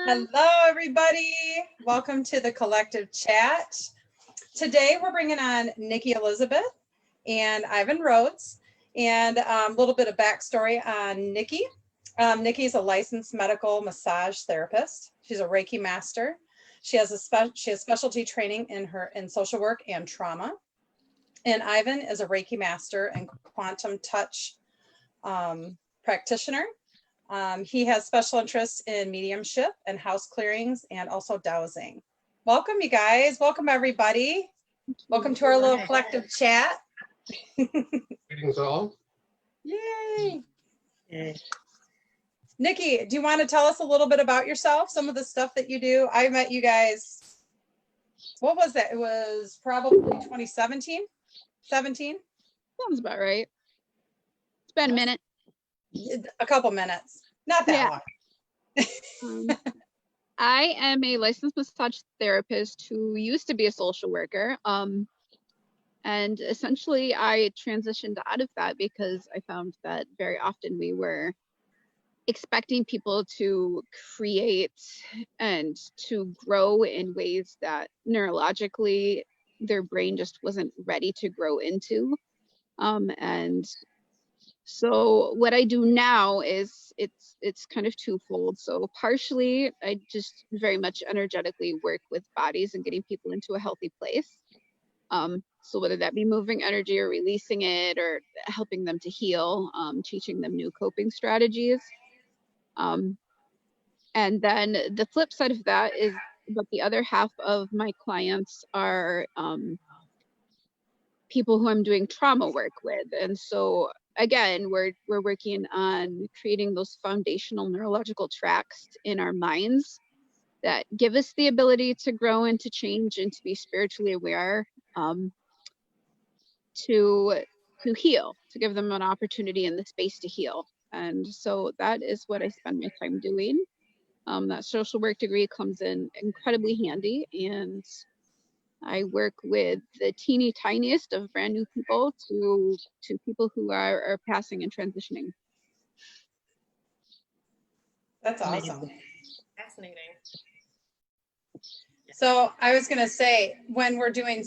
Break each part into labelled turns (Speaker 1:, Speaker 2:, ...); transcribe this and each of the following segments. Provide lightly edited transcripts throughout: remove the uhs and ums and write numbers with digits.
Speaker 1: Hello, everybody. Welcome to the Collective Chat. Today, we're bringing on Nikki Elizabeth and Ivan Rhodes, and a little bit of backstory on Nikki. Nikki is a licensed medical massage therapist. She's a Reiki master. She has specialty training in social work and trauma. And Ivan is a Reiki master and quantum touch practitioner. He has special interests in mediumship and house clearings and also dowsing. Welcome, you guys. Welcome, everybody. Welcome to our little collective chat.
Speaker 2: Greetings all.
Speaker 1: Yay. Nikki, do you want to tell us a little bit about yourself, some of the stuff that you do? I met you guys, what was that? It was probably 2017, 17?
Speaker 3: Sounds about right. It's been a minute.
Speaker 1: A couple minutes, not that long.
Speaker 3: I am a licensed massage therapist who used to be a social worker. And essentially I transitioned out of that because I found that very often we were expecting people to create and to grow in ways that neurologically their brain just wasn't ready to grow into. And so what I do now is it's kind of twofold. So partially, I just very much energetically work with bodies and getting people into a healthy place. So whether that be moving energy or releasing it or helping them to heal, teaching them new coping strategies. And then the flip side of that is that the other half of my clients are people who I'm doing trauma work with. And so again, we're working on creating those foundational neurological tracks in our minds that give us the ability to grow and to change and to be spiritually aware, to heal, to give them an opportunity in the space to heal. And so that is what I spend my time doing. That social work degree comes in incredibly handy, and I work with the teeny tiniest of brand new people to people who are passing and transitioning.
Speaker 1: That's awesome.
Speaker 4: Fascinating.
Speaker 1: So I was going to say, when we're doing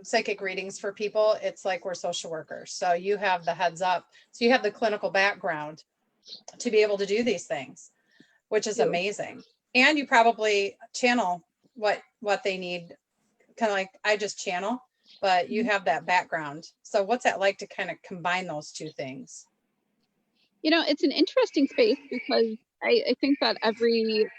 Speaker 1: psychic readings for people, it's like we're social workers. So you have the heads up. So you have the clinical background to be able to do these things, which is amazing. And you probably channel what they need. Kind of like I just channel, but you have that background. So what's that like to kind of combine those two things?
Speaker 3: You know, it's an interesting space because I think that every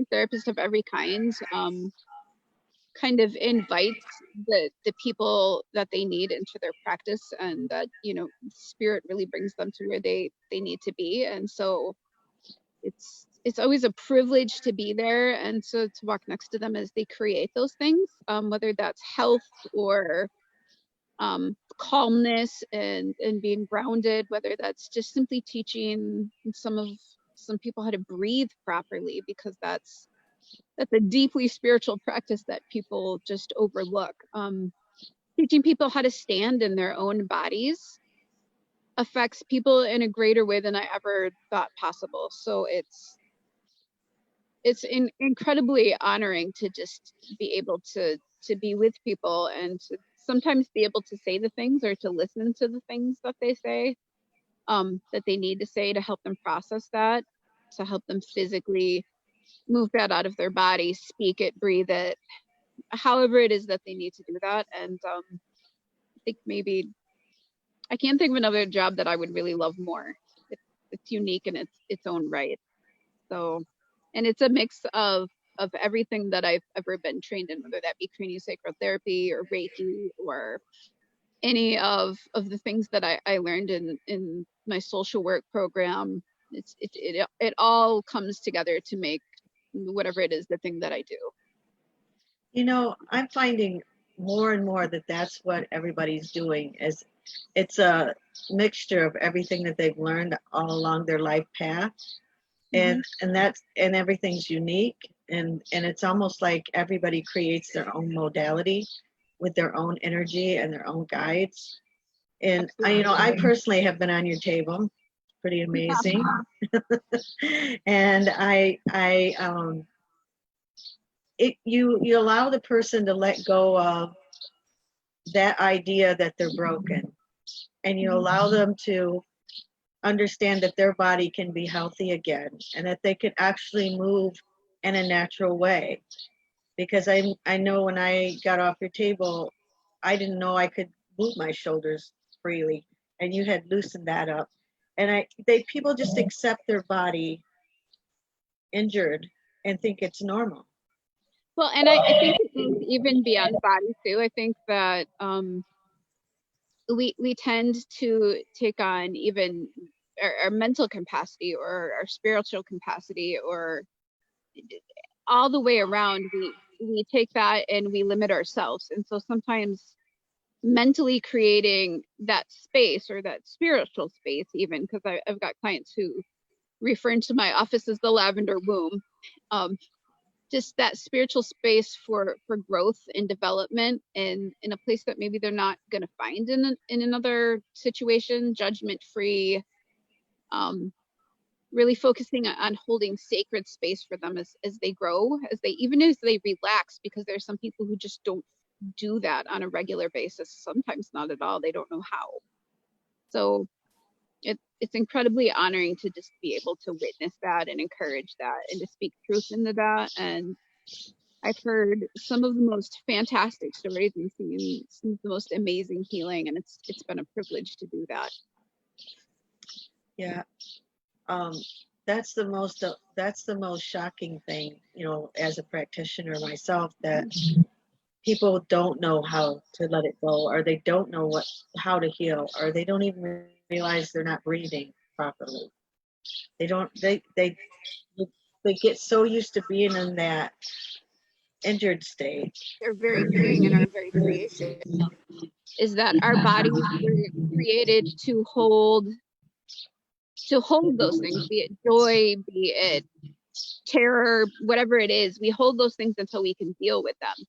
Speaker 3: therapist of every kind kind of invites the people that they need into their practice, and that, you know, spirit really brings them to where they need to be. And so it's always a privilege to be there and to walk next to them as they create those things, whether that's health or calmness and being grounded, whether that's just simply teaching some people how to breathe properly, because that's a deeply spiritual practice that people just overlook. Teaching people how to stand in their own bodies affects people in a greater way than I ever thought possible. So it's incredibly honoring to just be able to be with people and to sometimes be able to say the things or to listen to the things that they say, that they need to say to help them process that, to help them physically move that out of their body, speak it, breathe it, however it is that they need to do that. And I think maybe I can't think of another job that I would really love more. It's unique in its own right. So, and it's a mix of everything that I've ever been trained in, whether that be craniosacral therapy or Reiki or any of the things that I learned in my social work program. It all comes together to make whatever it is the thing that I do.
Speaker 5: You know, I'm finding more and more that that's what everybody's doing. Is it's a mixture of everything that they've learned all along their life path, and everything's unique, and it's almost like everybody creates their own modality with their own energy and their own guides. And I personally have been on your table pretty amazing. And you allow the person to let go of that idea that they're broken, and you allow them to understand that their body can be healthy again and that they can actually move in a natural way. Because I know when I got off your table, I didn't know I could move my shoulders freely, and you had loosened that up. And people just accept their body injured and think it's normal.
Speaker 3: Well, and I think it goes even beyond body too. I think that we tend to take on even our mental capacity or our spiritual capacity, or all the way around. We take that and we limit ourselves. And so sometimes mentally creating that space, or that spiritual space even, because I've got clients who refer to my office as the lavender womb, just that spiritual space for growth and development, and in a place that maybe they're not going to find in another situation, judgment free, really focusing on holding sacred space for them as they grow, as they relax, because there's some people who just don't do that on a regular basis, sometimes not at all. They don't know how. So it's incredibly honoring to just be able to witness that and encourage that and to speak truth into that. And I've heard some of the most fantastic stories and seen some of the most amazing healing, and it's been a privilege to do that.
Speaker 5: Yeah. That's the most shocking thing, as a practitioner myself, that people don't know how to let it go, or they don't know how to heal, or they don't even realize they're not breathing properly. They get so used to being in that injured state.
Speaker 3: Their very being and our very creation is that our bodies were created to hold those things, be it joy, be it terror, whatever it is. We hold those things until we can deal with them.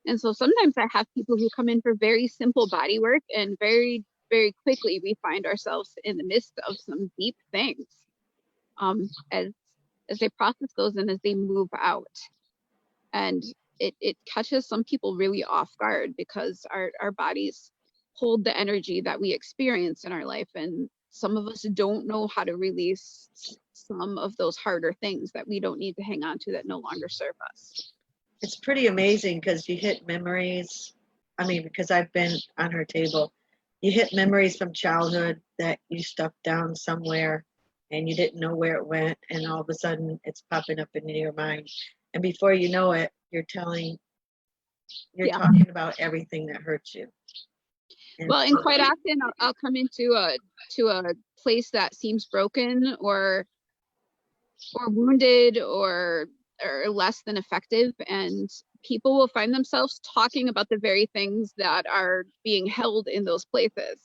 Speaker 3: And so sometimes I have people who come in for very simple body work, and very, very quickly we find ourselves in the midst of some deep things as they process those and as they move out. And it catches some people really off guard, because our bodies hold the energy that we experience in our life, and some of us don't know how to release some of those harder things that we don't need to hang on to, that no longer serve us.
Speaker 5: It's pretty amazing, because you hit memories. I mean, because I've been on her table, you hit memories from childhood that you stuffed down somewhere and you didn't know where it went, and all of a sudden it's popping up into your mind. And before you know it, you're talking about everything that hurts you.
Speaker 3: And quite often I'll come into a place that seems broken or wounded or less than effective, and people will find themselves talking about the very things that are being held in those places.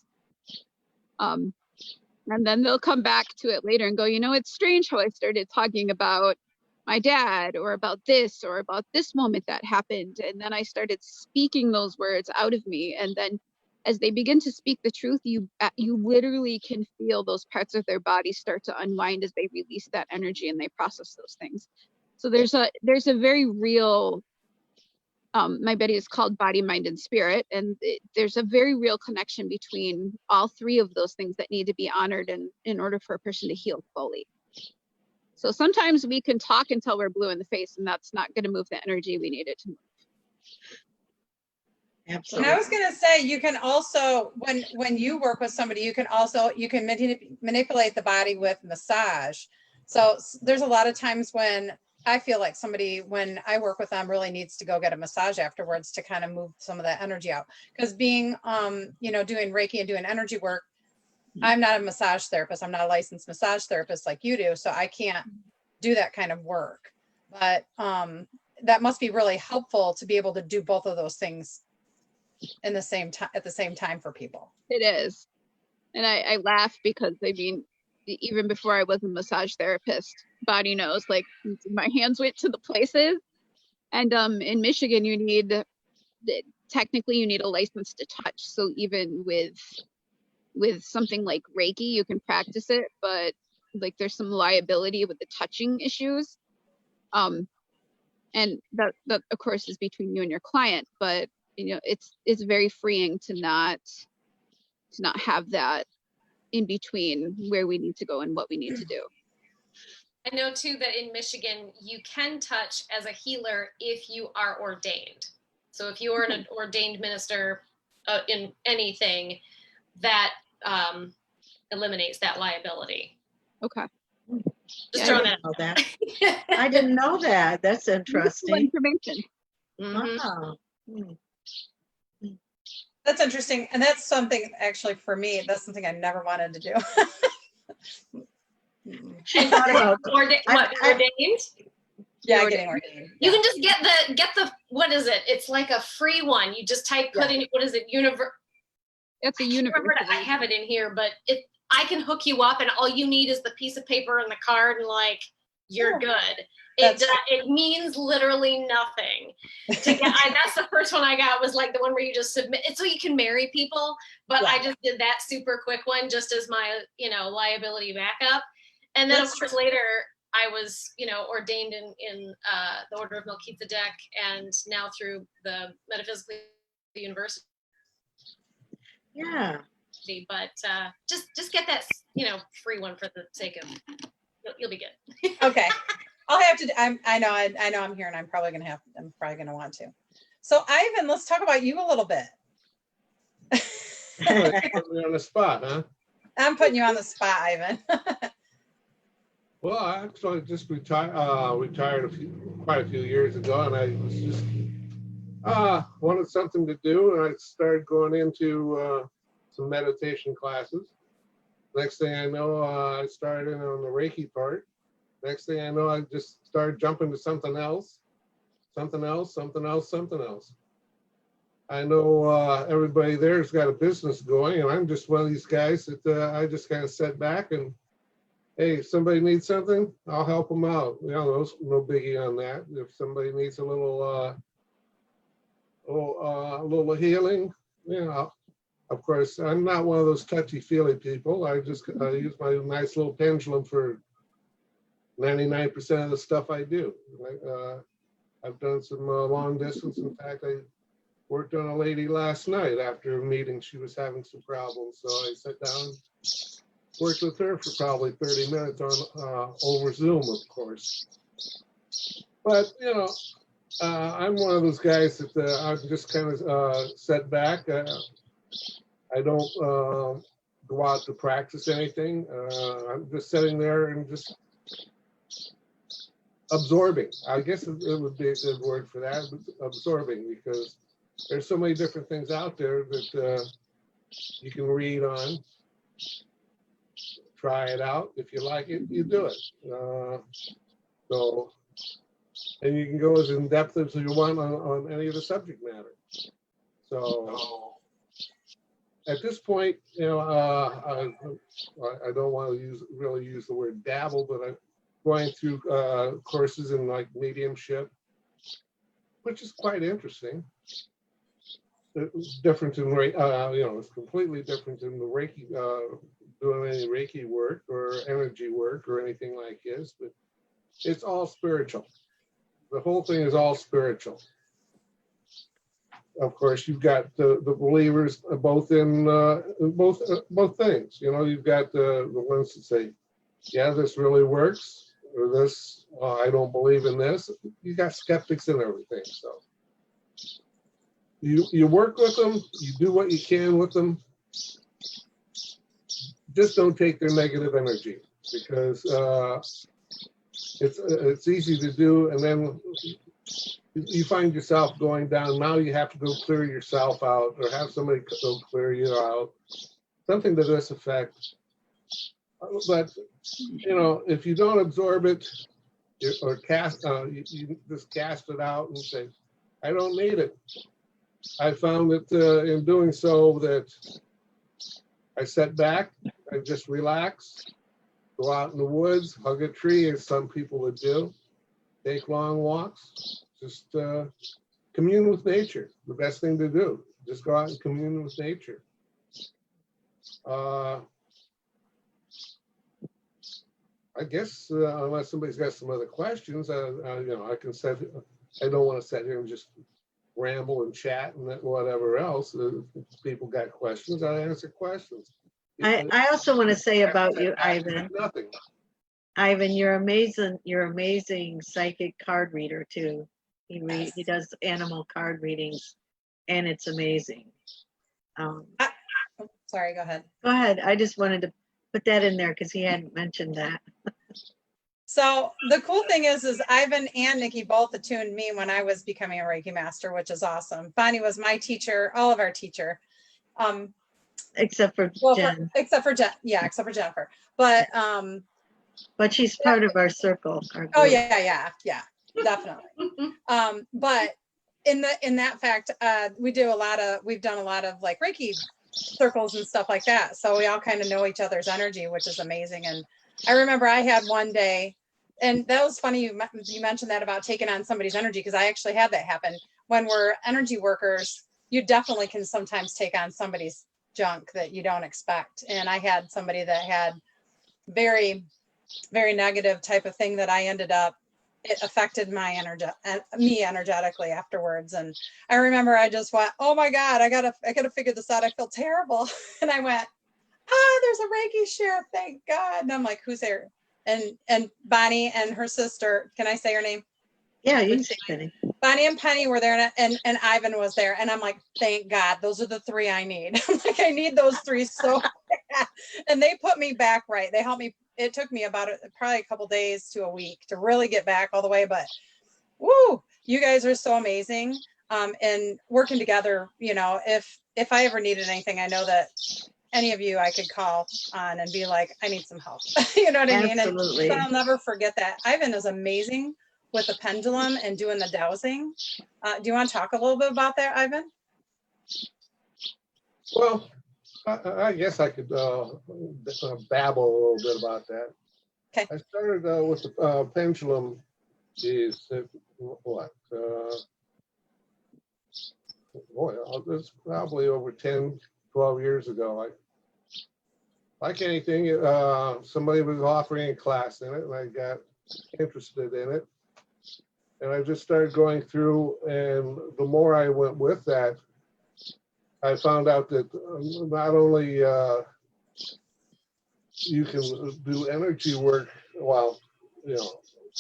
Speaker 3: And then they'll come back to it later and go, it's strange how I started talking about my dad, or about this moment that happened, and then I started speaking those words out of me. And then as they begin to speak the truth, you literally can feel those parts of their body start to unwind as they release that energy and they process those things. So there's a very real, my Betty is called body, mind, and spirit, and there's a very real connection between all three of those things that need to be honored in order for a person to heal fully. So sometimes we can talk until we're blue in the face, and that's not going to move the energy we need it to move.
Speaker 5: Absolutely.
Speaker 1: And I was going to say, you can also, when you work with somebody, you can manipulate the body with massage. So there's a lot of times when I feel like somebody, when I work with them, really needs to go get a massage afterwards to kind of move some of that energy out. Because being, doing Reiki and doing energy work, I'm not a massage therapist. I'm not a licensed massage therapist like you do. So I can't do that kind of work. But that must be really helpful to be able to do both of those things at the same time for people.
Speaker 3: It is. And I laugh because even before I was a massage therapist, body knows, like my hands went to the places. And in Michigan, you need a license to touch. So even with with something like Reiki, you can practice it, but like there's some liability with the touching issues. And that of course is between you and your client, but you know, it's very freeing to not have that in between where we need to go and what we need to do.
Speaker 4: I know too that in Michigan, you can touch as a healer if you are ordained. So if you are an ordained minister in anything, that eliminates that liability.
Speaker 3: Okay.
Speaker 4: Just
Speaker 5: I
Speaker 4: throwing
Speaker 5: didn't
Speaker 4: that.
Speaker 5: know that. I didn't know that. That's
Speaker 3: Useful
Speaker 5: interesting.
Speaker 3: information.
Speaker 4: Mhm.
Speaker 5: Wow. Hmm.
Speaker 1: That's interesting. And that's something actually for me, that's something I never wanted to do.
Speaker 5: She thought about
Speaker 4: Ordained?
Speaker 1: Yeah, getting ordained.
Speaker 4: You
Speaker 1: Yeah.
Speaker 4: can just get the what is it? It's like a free one. You just put in, what is it?
Speaker 3: It's a
Speaker 4: I
Speaker 3: university.
Speaker 4: have it in here, but I can hook you up, and all you need is the piece of paper and the card, and like you're
Speaker 1: Sure.
Speaker 4: good.
Speaker 1: That's-
Speaker 4: It means literally nothing. That's the first one I got, was like the one where you just submit it so you can marry people. But
Speaker 1: Yeah.
Speaker 4: I just did that super quick one just as my liability backup, and then
Speaker 1: That's
Speaker 4: of course later I was ordained in the Order of Melchizedek, and now through the Metaphysical University.
Speaker 5: Yeah.
Speaker 4: But just get that free one for the sake of you'll be good.
Speaker 1: Okay. I'll have to. I know I'm here, and I'm probably gonna want to. So Ivan, let's talk about you a little bit.
Speaker 2: Put me on the spot, huh?
Speaker 1: I'm putting you on the spot, Ivan.
Speaker 2: Well, I actually just retired quite a few years ago, and I was just wanted something to do, and I started going into some meditation classes. Next thing I know, I started in on the Reiki part. Next thing I know, I just started jumping to something else. I know everybody there's got a business going, and I'm just one of these guys that I just kind of sit back and, hey, if somebody needs something, I'll help them out. No biggie on that. If somebody needs a little healing, of course, I'm not one of those touchy-feely people. I use my nice little pendulum for 99% of the stuff I do. I've done some long distance. In fact, I worked on a lady last night after a meeting. She was having some problems, so I sat down and worked with her for probably 30 minutes on over Zoom, of course. But I'm one of those guys that I'm just kind of set back. I don't go out to practice anything. I'm just sitting there and just absorbing. I guess it would be a good word for that, absorbing, because there's so many different things out there that you can read on. Try it out. If you like it, you do it. And you can go as in depth as you want on any of the subject matter. So at this point, I don't want to really use the word dabble, but I'm going through courses in like mediumship, which is quite interesting. It's different in it's completely different in the Reiki, doing any Reiki work or energy work or anything like this, but it's all spiritual. The whole thing is all spiritual. Of course, you've got the believers both in both things. You've got the ones that say, yeah, this really works, or this, I don't believe in this. You got skeptics and everything. So you work with them, you do what you can with them. Just don't take their negative energy, because it's easy to do, and then you find yourself going down. Now you have to go clear yourself out, or have somebody go clear you out, something to this effect. But if you don't absorb it or cast, you just cast it out and say, I don't need it. I found that in doing so that I sat back, I just relax, go out in the woods, hug a tree, as some people would do, take long walks, just commune with nature. The best thing to do, just go out and commune with nature. I guess unless somebody's got some other questions, I can set. I don't want to sit here and just ramble and chat and whatever else. If people got questions, I answer questions.
Speaker 5: I also want to say about you, Ivan.
Speaker 2: Nothing.
Speaker 5: Ivan, you're amazing. You're amazing psychic card reader too. He does animal card readings, and it's amazing.
Speaker 1: Sorry, go ahead.
Speaker 5: Go ahead. I just wanted to put that in there because he hadn't mentioned that.
Speaker 1: So the cool thing is Ivan and Niki both attuned me when I was becoming a Reiki master, which is awesome. Bonnie was my teacher, all of our teacher.
Speaker 5: Except for Jen.
Speaker 1: Except for Jennifer. But
Speaker 5: she's part of our circle. Our
Speaker 1: oh yeah, definitely. But in that fact, we've done a lot of like Reiki circles and stuff like that. So we all kind of know each other's energy, which is amazing. And I remember I had one day, and that was funny. You mentioned that about taking on somebody's energy, because I actually had that happen. When we're energy workers, you definitely can sometimes take on somebody's junk that you don't expect. And I had somebody that had very, very negative type of thing that it affected me energetically afterwards. And I remember I just went, oh my God, I gotta figure this out. I feel terrible. And I went, there's a Reiki share, thank God. And I'm like, who's there? And Bonnie and her sister, can I say her name?
Speaker 5: Yeah, you can say Penny.
Speaker 1: Bonnie and Penny were there, and Ivan was there. And I'm like, thank God, those are the three I need. I'm like, I need those three so bad. And they put me back right. They helped me. It took me probably a couple days to a week to really get back all the way. But woo, you guys are so amazing. And working together, if I ever needed anything, I know that any of you I could call on and be like, I need some help. You know what I mean?
Speaker 5: Absolutely.
Speaker 1: And I'll never forget that. Ivan is amazing with the pendulum and doing the dowsing. Do you want to talk a little bit about that, Ivan?
Speaker 2: Well, I guess I could babble a little bit about that.
Speaker 1: Okay.
Speaker 2: I started with the pendulum. Geez, it's probably over 10, 12 years ago. Like anything, somebody was offering a class in it, and I got interested in it. And I just started going through, and the more I went with that, I found out that not only you can do energy work while,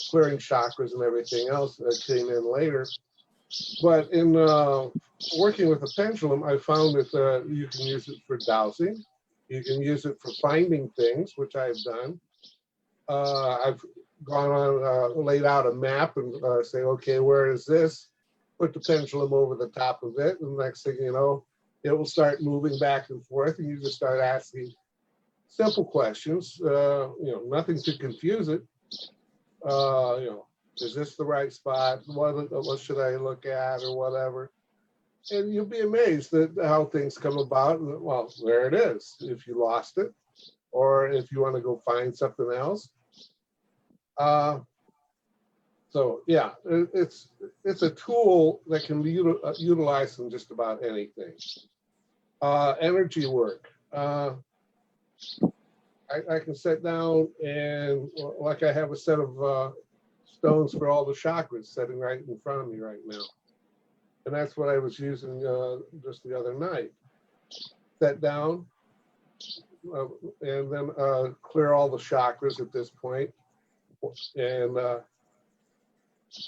Speaker 2: clearing chakras and everything else that came in later, but in working with a pendulum, I found that you can use it for dowsing. You can use it for finding things, which I've done. I've gone on, laid out a map and say, okay, where is this? Put the pendulum over the top of it, and the next thing you know, it will start moving back and forth, and you just start asking simple questions, nothing to confuse it. Is this the right spot? What should I look at, or whatever? And you'll be amazed at how things come about. And, well, there it is. If you lost it, or if you want to go find something else. So yeah, it's a tool that can be utilized in just about anything. Energy work. I can sit down and, like, I have a set of stones for all the chakras sitting right in front of me right now. And that's what I was using just the other night. Sat down and then clear all the chakras at this point. And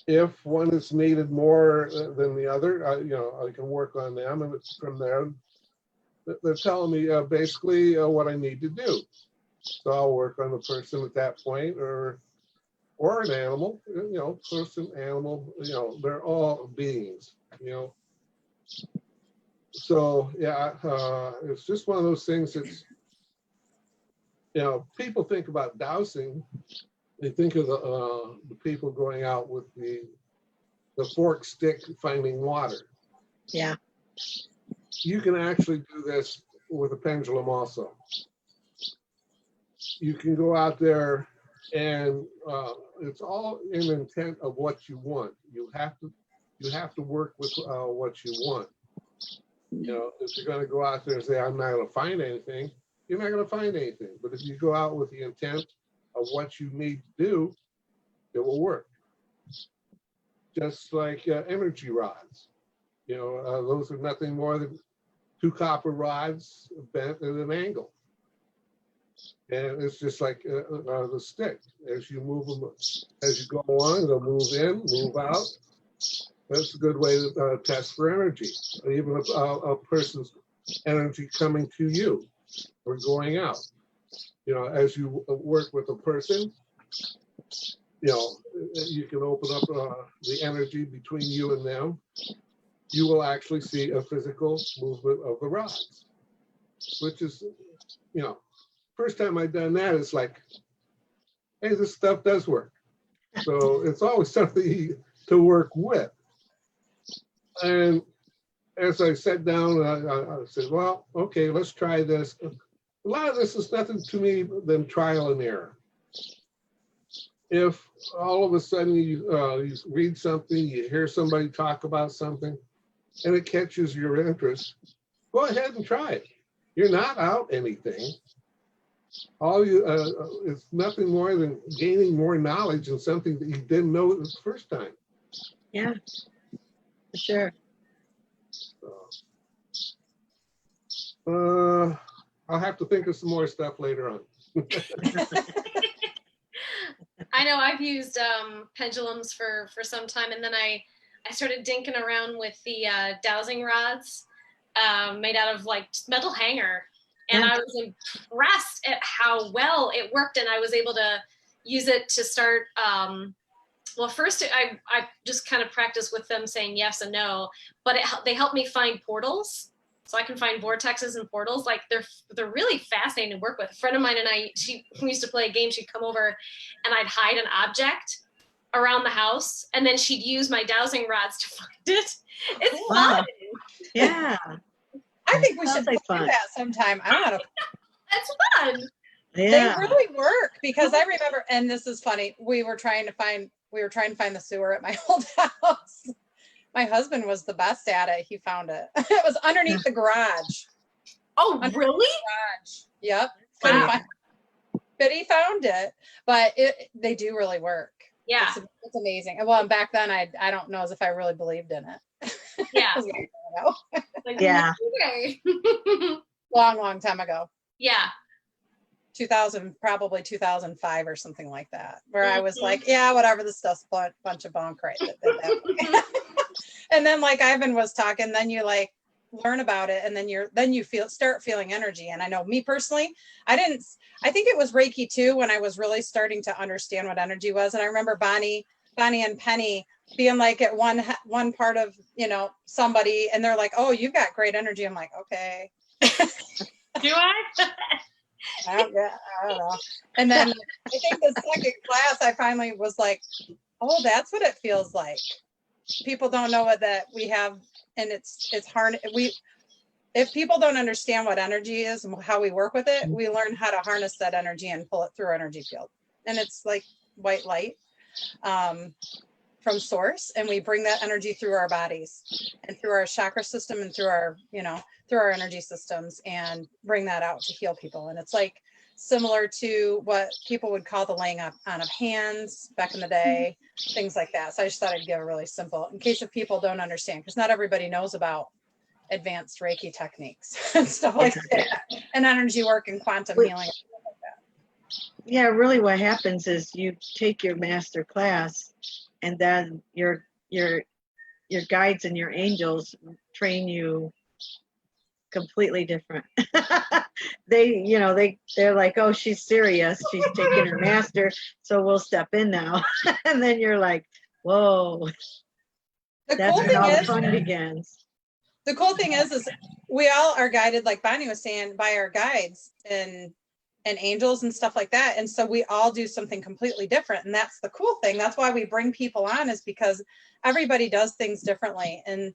Speaker 2: if one is needed more than the other, I can work on them. And it's from there, they're telling me basically what I need to do. So I'll work on the person at that point, or an animal, person, animal, they're all beings, So yeah, it's just one of those things that's, people think about dowsing, they think of the people going out with the fork stick finding water.
Speaker 5: Yeah.
Speaker 2: You can actually do this with a pendulum also. You can go out there and it's all in intent of what you want. You have to work with what you want. If you're going to go out there and say, I'm not going to find anything, you're not going to find anything. But if you go out with the intent of what you need to do, it will work. Just like energy rods. Those are nothing more than 2 copper rods bent at an angle. And it's just like the stick. As you move them, as you go along, they'll move in, move out. That's a good way to test for energy. Even a person's energy coming to you or going out. As you work with a person, you can open up the energy between you and them. You will actually see a physical movement of the rods, which is, first time I've done that, it's like, hey, this stuff does work. So it's always something to work with. And as I sat down, I said, well, okay, let's try this. A lot of this is nothing to me than trial and error. If all of a sudden you read something, you hear somebody talk about something, and it catches your interest, go ahead and try it. You're not out anything. It's nothing more than gaining more knowledge in something that you didn't know the first time.
Speaker 5: Yeah, for sure.
Speaker 2: I'll have to think of some more stuff later on.
Speaker 4: I know I've used pendulums for some time, and then I started dinking around with the dowsing rods made out of like metal hanger. And I was impressed at how well it worked, and I was able to use it to start. Well, first I just kind of practiced with them saying yes and no, but they helped me find portals, so I can find vortexes and portals. Like they're really fascinating to work with. A friend of mine and we used to play a game. She'd come over, and I'd hide an object around the house, and then she'd use my dowsing rods to find it. It's fun.
Speaker 5: Yeah.
Speaker 1: I think we should
Speaker 5: Sounds like
Speaker 1: do
Speaker 5: fun.
Speaker 1: that sometime. I want to.
Speaker 4: That's fun.
Speaker 5: Yeah.
Speaker 1: They really work, because I remember, and this is funny. We were trying to find the sewer at my old house. My husband was the best at it. He found it. It was underneath the garage.
Speaker 4: Oh, really?
Speaker 1: Garage. Yep. Couldn't
Speaker 4: Wow.
Speaker 1: find it. But he found it. But they do really work.
Speaker 4: Yeah.
Speaker 1: It's amazing. Well, and back then I don't know as if I really believed in it.
Speaker 4: Yeah.
Speaker 1: I was like, I don't know.
Speaker 4: Like,
Speaker 5: Yeah.
Speaker 4: okay.
Speaker 1: Long time ago.
Speaker 4: Yeah.
Speaker 1: probably 2005 or something like that, where I was
Speaker 4: Mhm.
Speaker 1: like, yeah, whatever, this stuff's a bunch of bunk, right? And then like Ivan was talking, then you like learn about it, and then you start feeling energy. And I know me personally, I think it was Reiki too, when I was really starting to understand what energy was. And I remember Bonnie and Penny being like at one part of, somebody, and they're like, oh, you've got great energy. I'm like, okay.
Speaker 4: Do I?
Speaker 1: I don't know. And then I think the second class, I finally was like, oh, that's what it feels like. People don't know that we have, and it's hard. If people don't understand what energy is and how we work with it, we learn how to harness that energy and pull it through our energy field. And it's like white light from source, and we bring that energy through our bodies and through our chakra system and through our, through our energy systems, and bring that out to heal people. And it's like similar to what people would call the laying on of hands back in the day, things like that. So I just thought I'd give a really simple, in case if people don't understand, because not everybody knows about advanced Reiki techniques and stuff like that, and energy work and quantum healing.
Speaker 5: Yeah, really what happens is you take your master class, and then your guides and your angels train you completely different. They're like, oh, she's serious, she's taking her master, so we'll step in now. And then you're like, whoa, that's when all the fun begins.
Speaker 1: The cool thing is we all are guided, like Bonnie was saying, by our guides and angels and stuff like that. And so we all do something completely different. And that's the cool thing. That's why we bring people on, is because everybody does things differently. And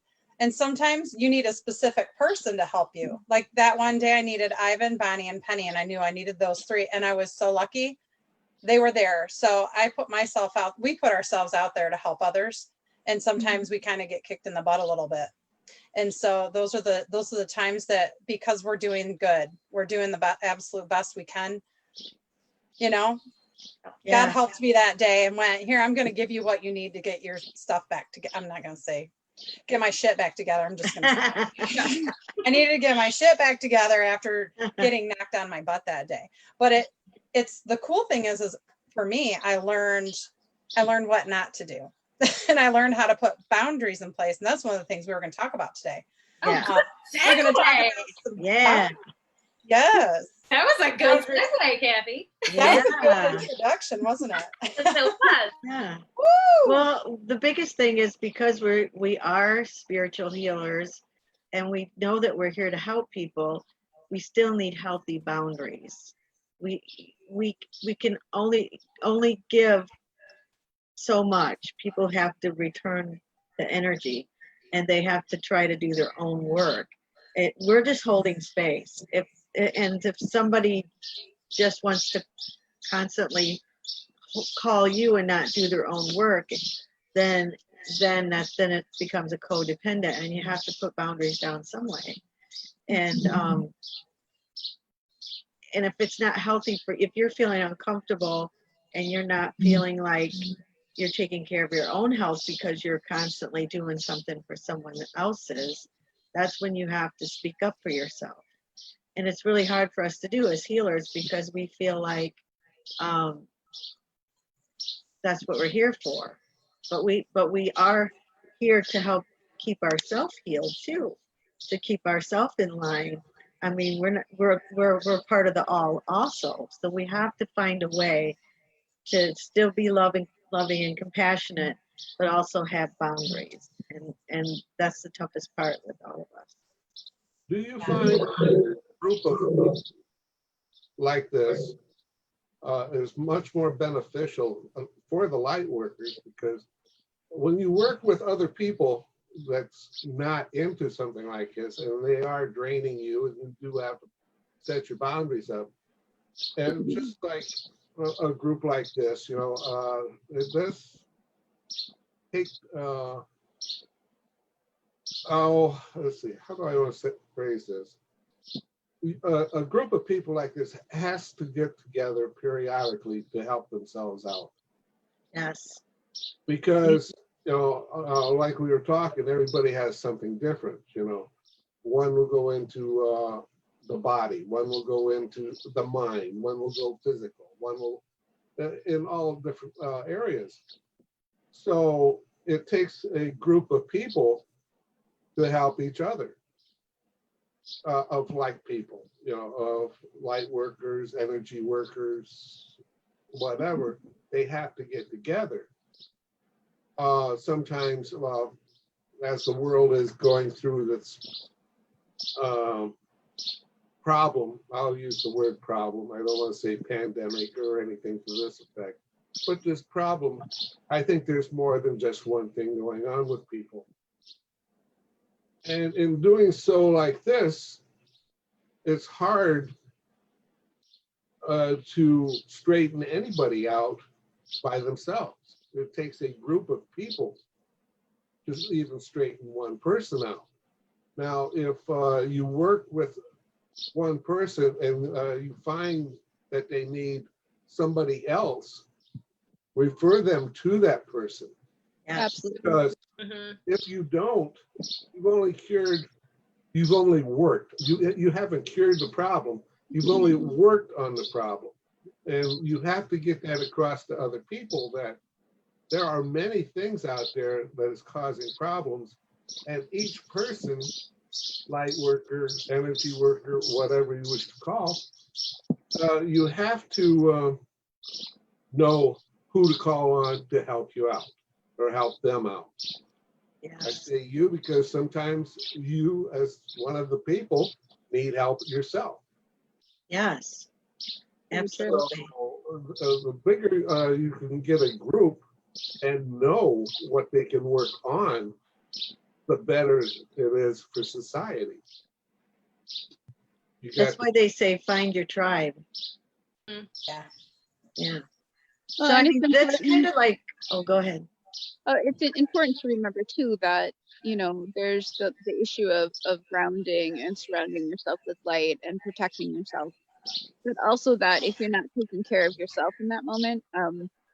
Speaker 1: sometimes you need a specific person to help you. Like that one day I needed Ivan, Bonnie, and Penny, and I knew I needed those three. And I was so lucky they were there. So I put myself out. We put ourselves out there to help others. And sometimes we kind of get kicked in the butt a little bit. And so those are the times that, because we're doing good, we're doing the absolute best we can, you know.
Speaker 5: Yeah.
Speaker 1: God helped me that day and went, here, I'm going to give you what you need to get your stuff back together. I'm not going to say get my shit back together. I'm just going to say I needed to get my shit back together after getting knocked on my butt that day. But it's the cool thing is for me, I learned what not to do. And I learned how to put boundaries in place. And that's one of the things we were going to talk about today.
Speaker 5: Yeah.
Speaker 1: We're going to talk about some
Speaker 5: Yeah.
Speaker 1: Yes.
Speaker 4: That was a good segue, Kathy.
Speaker 1: That was a
Speaker 5: Yeah.
Speaker 1: good introduction, wasn't it?
Speaker 4: It was.
Speaker 5: Yeah.
Speaker 1: Woo!
Speaker 5: Well, the biggest thing is because we are spiritual healers and we know that we're here to help people, we still need healthy boundaries. We can only give so much. People have to return the energy and they have to try to do their own work. We're just holding space. If somebody just wants to constantly call you and not do their own work, then it becomes a codependent, and you have to put boundaries down some way. And if it's not healthy if you're feeling uncomfortable and you're not feeling like you're taking care of your own health because you're constantly doing something for someone else's, that's when you have to speak up for yourself. And it's really hard for us to do as healers because we feel like that's what we're here for. But we are here to help keep ourselves healed too, to keep ourselves in line. I mean, we're part of the all also. So we have to find a way to still be loving and compassionate, but also have boundaries. And that's the toughest part with all of us.
Speaker 2: Do you find a group of people like this is much more beneficial for the light workers? Because when you work with other people that's not into something like this, and they are draining you, and you do have to set your boundaries up. And just like a group like this, you know, this take, let's see, how do I want to phrase this? A group of people like this has to get together periodically to help themselves out.
Speaker 5: Yes.
Speaker 2: Because, you know, like we were talking, everybody has something different, you know. One will go into the body, one will go into the mind, one will go physical, one will in all different areas. So it takes a group of people to help each other, of like people, you know, of light workers, energy workers, whatever. They have to get together. Sometimes, as the world is going through this problem, I'll use the word problem, I don't want to say pandemic or anything to this effect, but this problem, I think there's more than just one thing going on with people. And in doing so like this, it's hard to straighten anybody out by themselves. It takes a group of people to even straighten one person out. Now, if you work with one person and you find that they need somebody else, refer them to that person.
Speaker 3: Absolutely.
Speaker 2: Because if you don't, you've only worked. You haven't cured the problem. You've only worked on the problem. And you have to get that across to other people that there are many things out there that is causing problems. And each person, light worker, energy worker, whatever you wish to call, you have to know who to call on to help you out or help them out.
Speaker 5: Yes.
Speaker 2: I say you because sometimes you, as one of the people, need help yourself.
Speaker 5: Yes. Absolutely.
Speaker 2: So, the bigger you can get a group and know what they can work on, the better it is for society.
Speaker 5: That's why they say find your tribe.
Speaker 1: Yeah.
Speaker 5: Yeah.
Speaker 3: Well,
Speaker 5: So I
Speaker 3: and it's
Speaker 5: mean, that's
Speaker 3: important.
Speaker 5: kind of like, oh, go ahead.
Speaker 3: It's important to remember too that, you know, there's the issue of grounding and surrounding yourself with light and protecting yourself. But also that if you're not taking care of yourself in that moment,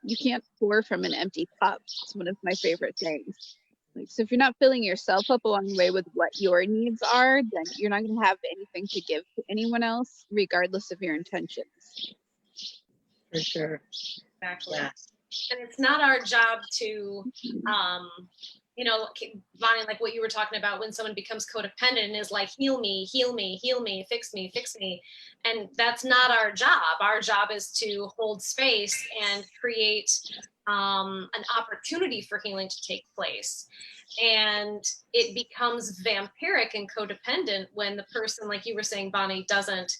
Speaker 3: you can't pour from an empty cup. It's one of my favorite things. Like, so if you're not filling yourself up along the way with what your needs are, then you're not going to have anything to give to anyone else, regardless of your intentions.
Speaker 5: For sure.
Speaker 4: Exactly.
Speaker 5: Yes.
Speaker 4: And it's not our job to, you know, Bonnie, like what you were talking about, when someone becomes codependent and is like, heal me, heal me, heal me, fix me, fix me. And that's not our job. Our job is to hold space and create an opportunity for healing to take place. And it becomes vampiric and codependent when the person, like you were saying, Bonnie, doesn't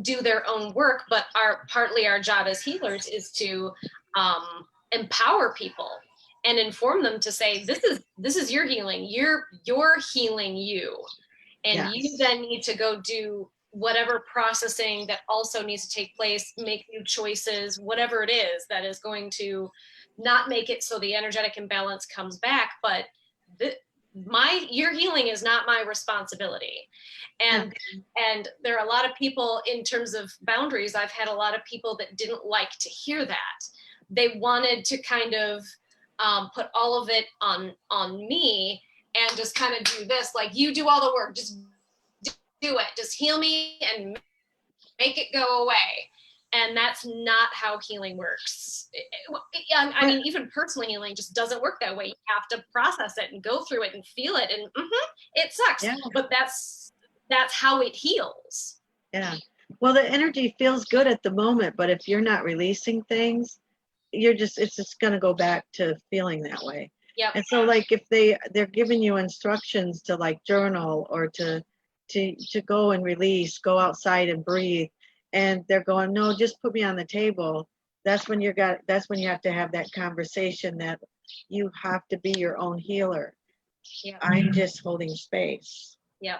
Speaker 4: do their own work. But partly our job as healers is to empower people and inform them to say, this is your healing. You're healing you, and
Speaker 5: Yes.
Speaker 4: you then need to go do whatever processing that also needs to take place, make new choices, whatever it is that is going to not make it so the energetic imbalance comes back. But your healing is not my responsibility. And there are a lot of people, in terms of boundaries, I've had a lot of people that didn't like to hear that. They wanted to kind of put all of it on me and just kind of do this, like, you do all the work, just do it, just heal me and make it go away. And that's not how healing works. I mean, even personal healing just doesn't work that way. You have to process it and go through it and feel it, and it sucks. Yeah. But that's how it heals.
Speaker 5: Yeah. Well, the energy feels good at the moment, but if you're not releasing things, it's just going to go back to feeling that way.
Speaker 4: Yeah.
Speaker 5: And so, like, if they're giving you instructions to, like, journal or to go and release, go outside and breathe, and they're going, no, just put me on the table. That's when you have to have that conversation that you have to be your own healer.
Speaker 4: Yeah.
Speaker 5: I'm just holding space.
Speaker 4: Yeah.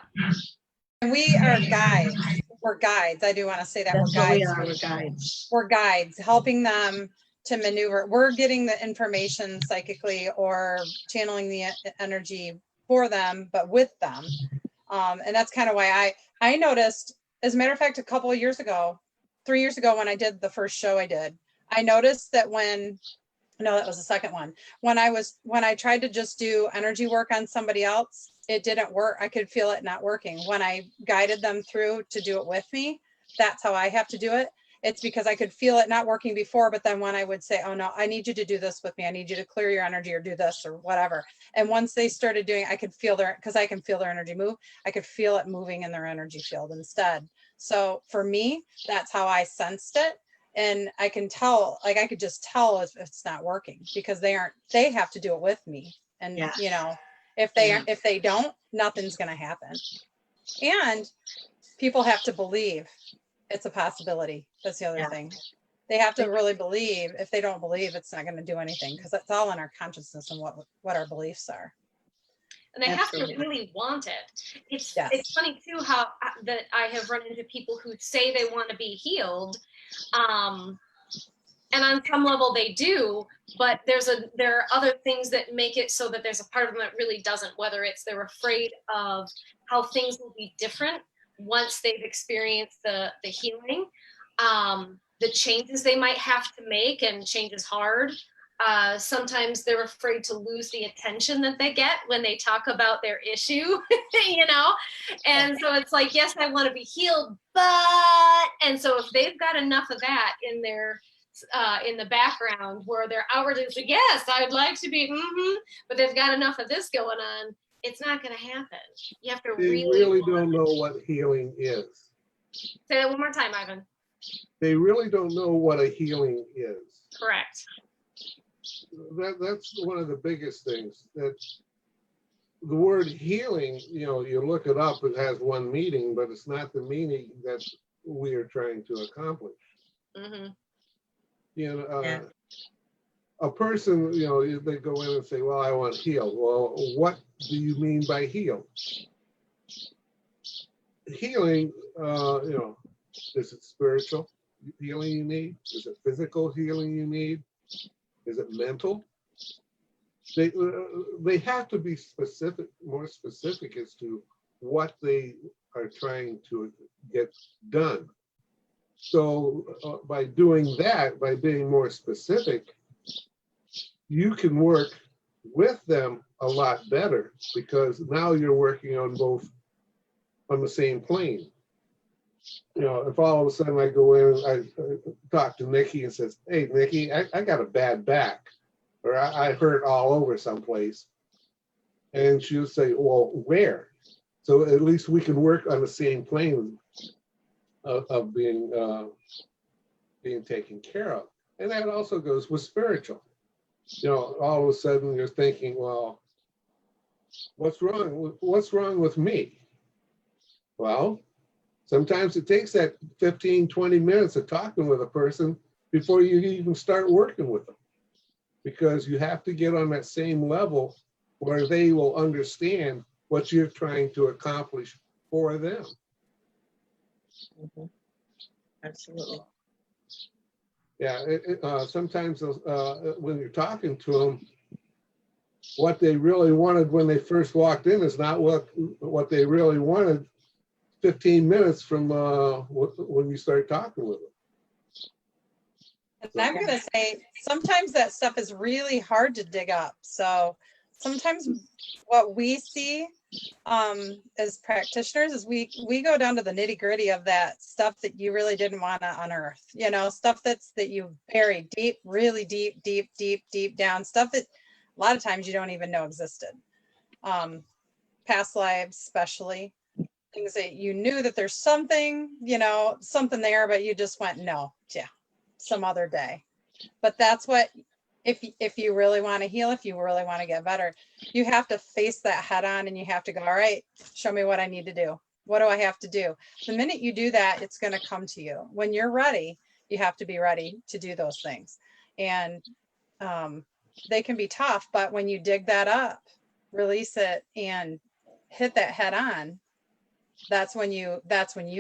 Speaker 1: And we are guides. We're guides. I do want to say that.
Speaker 5: That's
Speaker 1: we're guides.
Speaker 5: what we are. We're guides.
Speaker 1: We're guides, helping them to maneuver. We're getting the information psychically or channeling the energy for them, but with them. And that's kind of why I noticed, as a matter of fact, a couple of years ago, 3 years ago, when I did the first show I noticed that that was the second one. When I tried to just do energy work on somebody else, it didn't work. I could feel it not working. When I guided them through to do it with me, that's how I have to do it. It's because I could feel it not working before, but then when I would say, oh no, I need you to do this with me. I need you to clear your energy or do this or whatever. And once they started doing, I could feel because I can feel their energy move. I could feel it moving in their energy field instead. So for me, that's how I sensed it. And I can tell, like, I could just tell if it's not working, because they have to do it with me. And, you know, if they don't, nothing's going to happen. And people have to believe it's a possibility. That's the other thing. They have to really believe. If they don't believe, it's not going to do anything, because it's all in our consciousness and what our beliefs are.
Speaker 4: And they have to really want it. It's funny too how that I have run into people who say they want to be healed, and on some level they do, but there are other things that make it so that there's a part of them that really doesn't. Whether it's they're afraid of how things will be different once they've experienced the healing, the changes they might have to make, and change is hard. Sometimes they're afraid to lose the attention that they get when they talk about their issue, you know? And so it's like, yes, I want to be healed, and so if they've got enough of that in their, in the background where they're outwardly like, yes, I'd like to be, but they've got enough of this going on, it's not going to happen. You have to
Speaker 2: really don't know what healing is.
Speaker 4: Say that one more time, Ivan.
Speaker 2: They really don't know what a healing is.
Speaker 4: Correct.
Speaker 2: That's one of the biggest things. That the word healing, you know, you look it up, it has one meaning, but it's not the meaning that we are trying to accomplish. You know, a person, you know, they go in and say, well, I want healed. Well, what do you mean by healed? Healing, you know, is it spiritual healing you need? Is it physical healing you need? Is it mental? they have to be specific, more specific as to what they are trying to get done. So by doing that, by being more specific, you can work with them a lot better, because now you're working on the same plane. You know, if all of a sudden I go in and I talk to Nikki and says, "Hey, Nikki, I got a bad back, or I hurt all over someplace," and she'll say, "Well, where?" So at least we can work on the same plane of being taken care of. And that also goes with spiritual. You know, all of a sudden you're thinking, well, what's wrong with me? Well, sometimes it takes that 15, 20 minutes of talking with a person before you even start working with them, because you have to get on that same level where they will understand what you're trying to accomplish for them.
Speaker 5: Mhm. Absolutely.
Speaker 2: Yeah, sometimes when you're talking to them, what they really wanted when they first walked in is not what they really wanted 15 minutes from when you start talking with them.
Speaker 1: And I'm going to say sometimes that stuff is really hard to dig up. So sometimes what we see as practitioners is we go down to the nitty gritty of that stuff that you really didn't want to unearth, you know, stuff that you buried deep, really deep down, stuff that a lot of times you don't even know existed. Past lives, especially things that you knew that there's something, you know, something there, but you just went, no, yeah, some other day. But that's what, if you really want to heal, if you really want to get better, you have to face that head on, and you have to go, all right, show me what I need to do. What do I have to do? The minute you do that, it's going to come to you. When you're ready, you have to be ready to do those things. And they can be tough, but when you dig that up, release it, and hit that head on, that's when you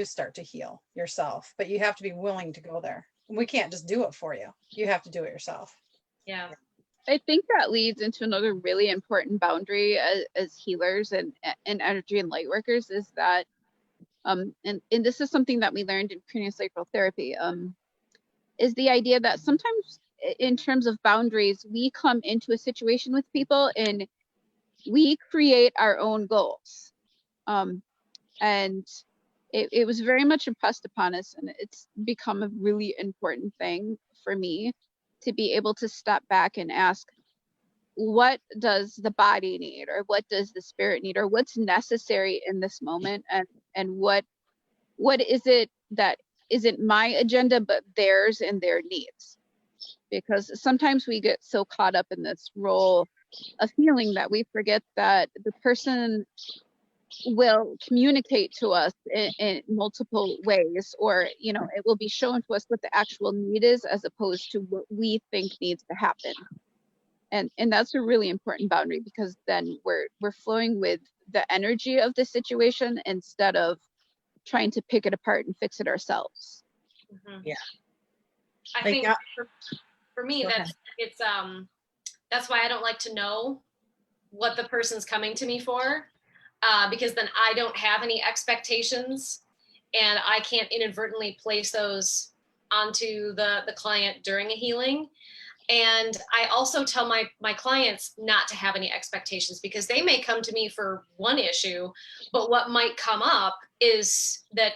Speaker 1: start to heal yourself. But you have to be willing to go there. We can't just do it for you. You have to do it yourself.
Speaker 4: Yeah.
Speaker 3: I think that leads into another really important boundary as healers and energy and light workers, is that and this is something that we learned in craniosacral therapy, is the idea that sometimes in terms of boundaries, we come into a situation with people and we create our own goals. And it was very much impressed upon us, and it's become a really important thing for me to be able to step back and ask, what does the body need, or what does the spirit need, or what's necessary in this moment, and what is it that isn't my agenda but theirs and their needs. Because sometimes we get so caught up in this role of healing that we forget that the person will communicate to us in multiple ways, or you know, it will be shown to us what the actual need is as opposed to what we think needs to happen. And that's a really important boundary, because then we're flowing with the energy of the situation instead of trying to pick it apart and fix it ourselves.
Speaker 4: Mm-hmm.
Speaker 5: Yeah.
Speaker 4: I
Speaker 5: Like
Speaker 4: think
Speaker 5: that-
Speaker 4: for me,
Speaker 5: Go
Speaker 4: that's why I don't like to know what the person's coming to me for, because then I don't have any expectations, and I can't inadvertently place those onto the client during a healing. And I also tell my clients not to have any expectations, because they may come to me for one issue, but what might come up is that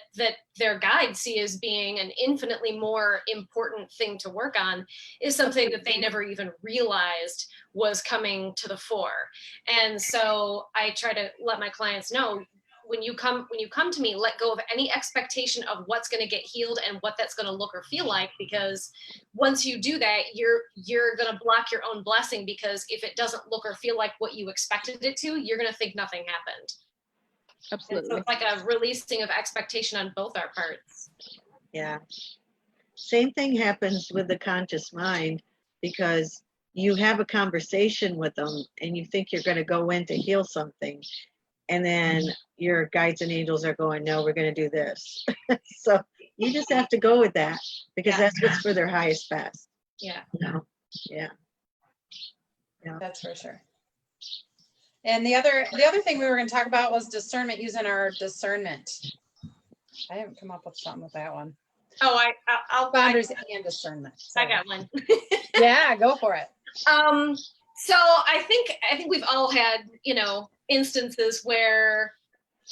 Speaker 4: their guides see as being an infinitely more important thing to work on, is something that they never even realized was coming to the fore. And so I try to let my clients know, when you come to me, let go of any expectation of what's going to get healed and what that's going to look or feel like, because once you do that, you're going to block your own blessing, because if it doesn't look or feel like what you expected it to, you're going to think nothing happened.
Speaker 3: Absolutely.
Speaker 4: And so it's like a releasing of expectation on both our parts.
Speaker 5: Yeah. Same thing happens with the conscious mind, because you have a conversation with them and you think you're going to go in to heal something, and then your guides and angels are going, no, we're going to do this. So you just have to go with that, because that's what's for their highest best.
Speaker 4: Yeah.
Speaker 5: You know? Yeah.
Speaker 1: That's for sure. And the other thing we were going to talk about was discernment, using our discernment. I haven't come up with something with that one.
Speaker 4: Oh, I'll
Speaker 1: Boundaries and discernment.
Speaker 4: I got one.
Speaker 1: Yeah, go for it.
Speaker 4: So I think we've all had, instances where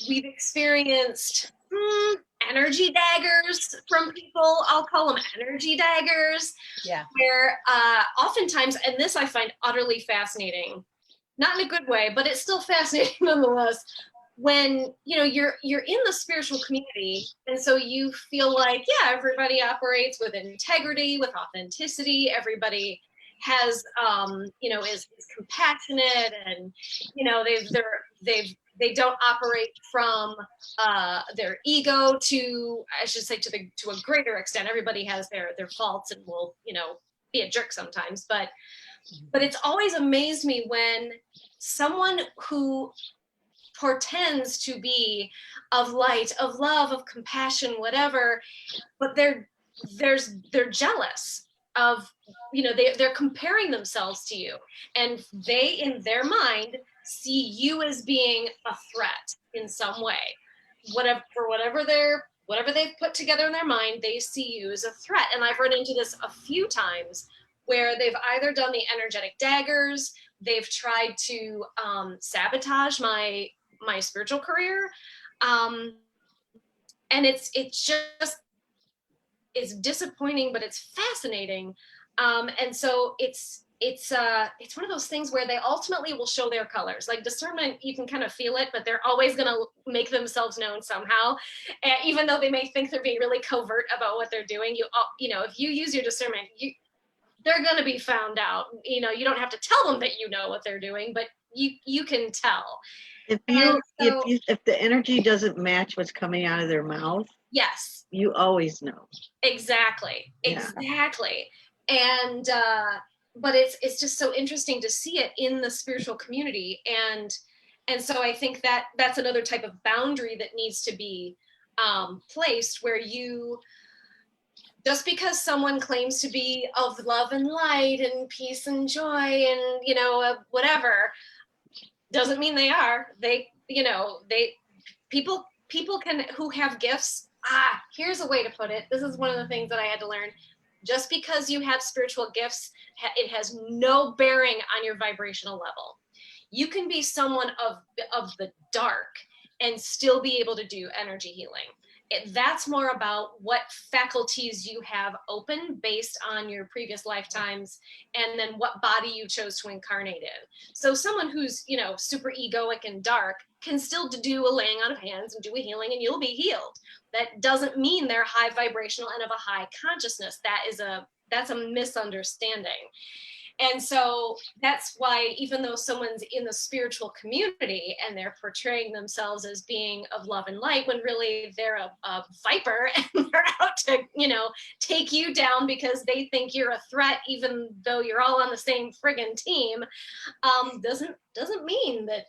Speaker 4: we've experienced energy daggers from people. I'll call them energy daggers.
Speaker 1: Yeah.
Speaker 4: Where oftentimes, and this I find utterly fascinating, not in a good way, but it's still fascinating nonetheless, when you're in the spiritual community, and so you feel like, yeah, everybody operates with integrity, with authenticity, everybody has is compassionate, and they don't operate from their ego to, I should say, to a greater extent. Everybody has their faults and will be a jerk sometimes, but it's always amazed me when someone who portends to be of light, of love, of compassion, whatever, but they're jealous of, they're comparing themselves to you, and they in their mind see you as being a threat in some way. Whatever they've put together in their mind, they see you as a threat. And I've run into this a few times where they've either done the energetic daggers, they've tried to sabotage my spiritual career, and it's disappointing, but it's fascinating, and so it's one of those things where they ultimately will show their colors. Like discernment, you can kind of feel it, but they're always going to make themselves known somehow, even though they may think they're being really covert about what they're doing. If you use your discernment, they're going to be found out. You don't have to tell them that you know what they're doing, but you can tell.
Speaker 5: If the energy doesn't match what's coming out of their mouth,
Speaker 4: yes,
Speaker 5: you always know.
Speaker 4: Exactly. And but it's just so interesting to see it in the spiritual community, and so I think that's another type of boundary that needs to be placed, where you, just because someone claims to be of love and light and peace and joy and whatever, doesn't mean they are. People can, who have gifts. Here's a way to put it. This is one of the things that I had to learn. Just because you have spiritual gifts, it has no bearing on your vibrational level. You can be someone of the dark and still be able to do energy healing. That's more about what faculties you have open based on your previous lifetimes, and then what body you chose to incarnate in. So someone who's, super egoic and dark can still do a laying on of hands and do a healing, and you'll be healed. That doesn't mean they're high vibrational and of a high consciousness. That's a misunderstanding. And so that's why, even though someone's in the spiritual community and they're portraying themselves as being of love and light, when really they're a viper and they're out to, take you down because they think you're a threat, even though you're all on the same friggin' team, doesn't mean that,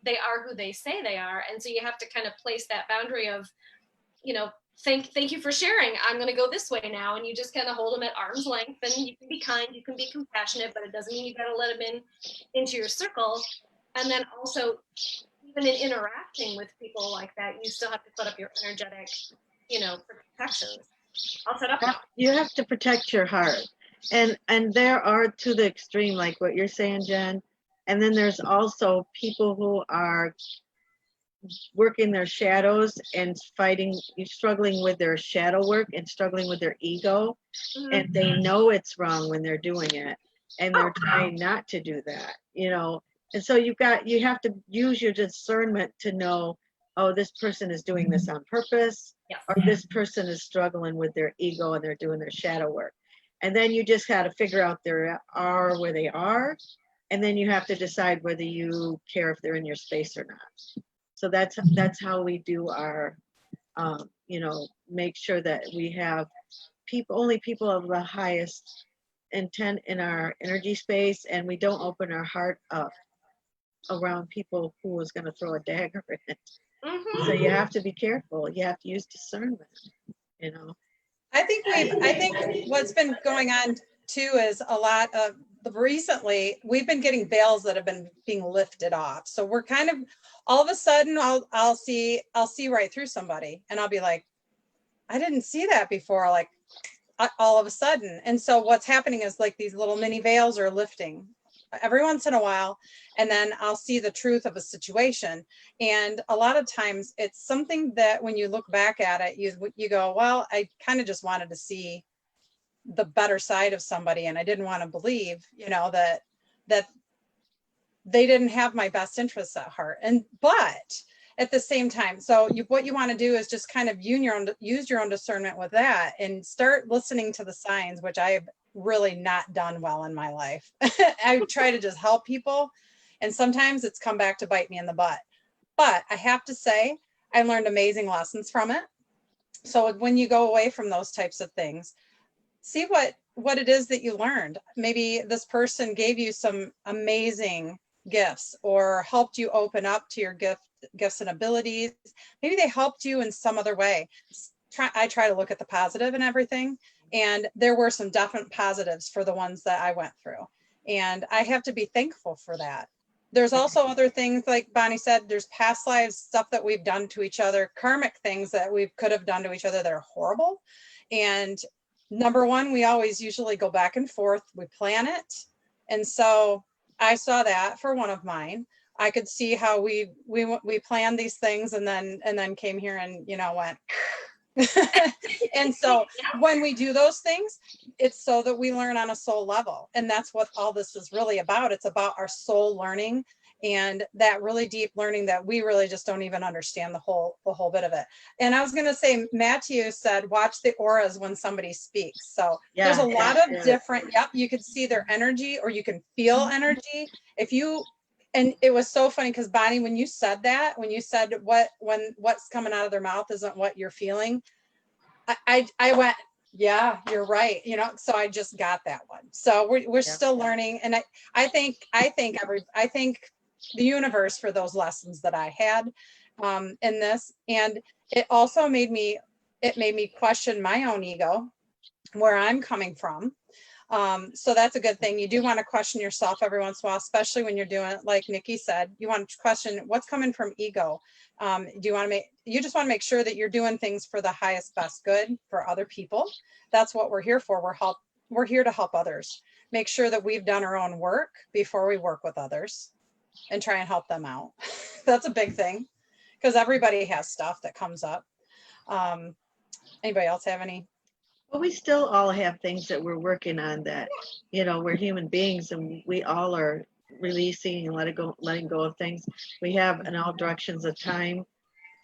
Speaker 4: they are who they say they are. And so you have to kind of place that boundary of, thank you for sharing. I'm going to go this way now. And you just kind of hold them at arm's length, and you can be kind, you can be compassionate, but it doesn't mean you got to let them into your circle. And then also, even in interacting with people like that, you still have to put up your energetic, protections. I'll set up.
Speaker 5: You have to protect your heart. And there are, to the extreme, like what you're saying, Jen. And then there's also people who are working their shadows and struggling with their shadow work and struggling with their ego. Mm-hmm. And they know it's wrong when they're doing it, and they're trying not to do that, and so you have to use your discernment to know, oh, this person is doing this on purpose, or this person is struggling with their ego and they're doing their shadow work. And then you just got to figure out where they are, and then you have to decide whether you care if they're in your space or not. So that's how we do our, make sure that we have only people of the highest intent in our energy space, and we don't open our heart up around people who is going to throw a dagger in it. Mm-hmm. So you have to be careful. You have to use discernment,
Speaker 1: I think what's been going on too is a lot of recently we've been getting veils that have been being lifted off. So we're kind of, all of a sudden I'll see right through somebody, and I'll be like, I didn't see that before, like all of a sudden. And so what's happening is like these little mini veils are lifting every once in a while, and then I'll see the truth of a situation. And a lot of times it's something that when you look back at it, you go, well, I kind of just wanted to see the better side of somebody, and I didn't want to believe, that they didn't have my best interests at heart. But at the same time, so what you want to do is just kind of use your own discernment with that, and start listening to the signs, which I've really not done well in my life. I try to just help people, and sometimes it's come back to bite me in the butt. But I have to say, I learned amazing lessons from it. So when you go away from those types of things, see what it is that you learned. Maybe this person gave you some amazing gifts, or helped you open up to your gifts and abilities. Maybe they helped you in some other way. I try to look at the positive in everything, and there were some definite positives for the ones that I went through, and I have to be thankful for that. There's also other things, like Bonnie said, there's past lives stuff that we've done to each other, karmic things that we could have done to each other that are horrible. And number one, we always usually go back and forth, we plan it. And so I saw that for one of mine. I could see how we planned these things, and then came here and went and so when we do those things, it's so that we learn on a soul level, and that's what all this is really about. It's about our soul learning, and that really deep learning that we really just don't even understand the whole bit of it. And I was going to say, Matthew said, watch the auras when somebody speaks. So there's a lot of different, you could see their energy, or you can feel energy. And it was so funny because Bonnie, when you said what's coming out of their mouth isn't what you're feeling, I went, yeah, you're right. So I just got that one. So we're still learning. And I thank the universe for those lessons that I had in this. And it also made me question my own ego, where I'm coming from. So that's a good thing. You do want to question yourself every once in a while, especially when you're doing it, like Niki said, you want to question what's coming from ego. You just want to make sure that you're doing things for the highest, best good for other people. That's what we're here for. We're here to help others. Make sure that we've done our own work before we work with others, and try and help them out. That's a big thing, because everybody has stuff that comes up. Anybody else have any?
Speaker 5: Well, we still all have things that we're working on, that, we're human beings, and we all are releasing and letting go of things. We have in all directions of time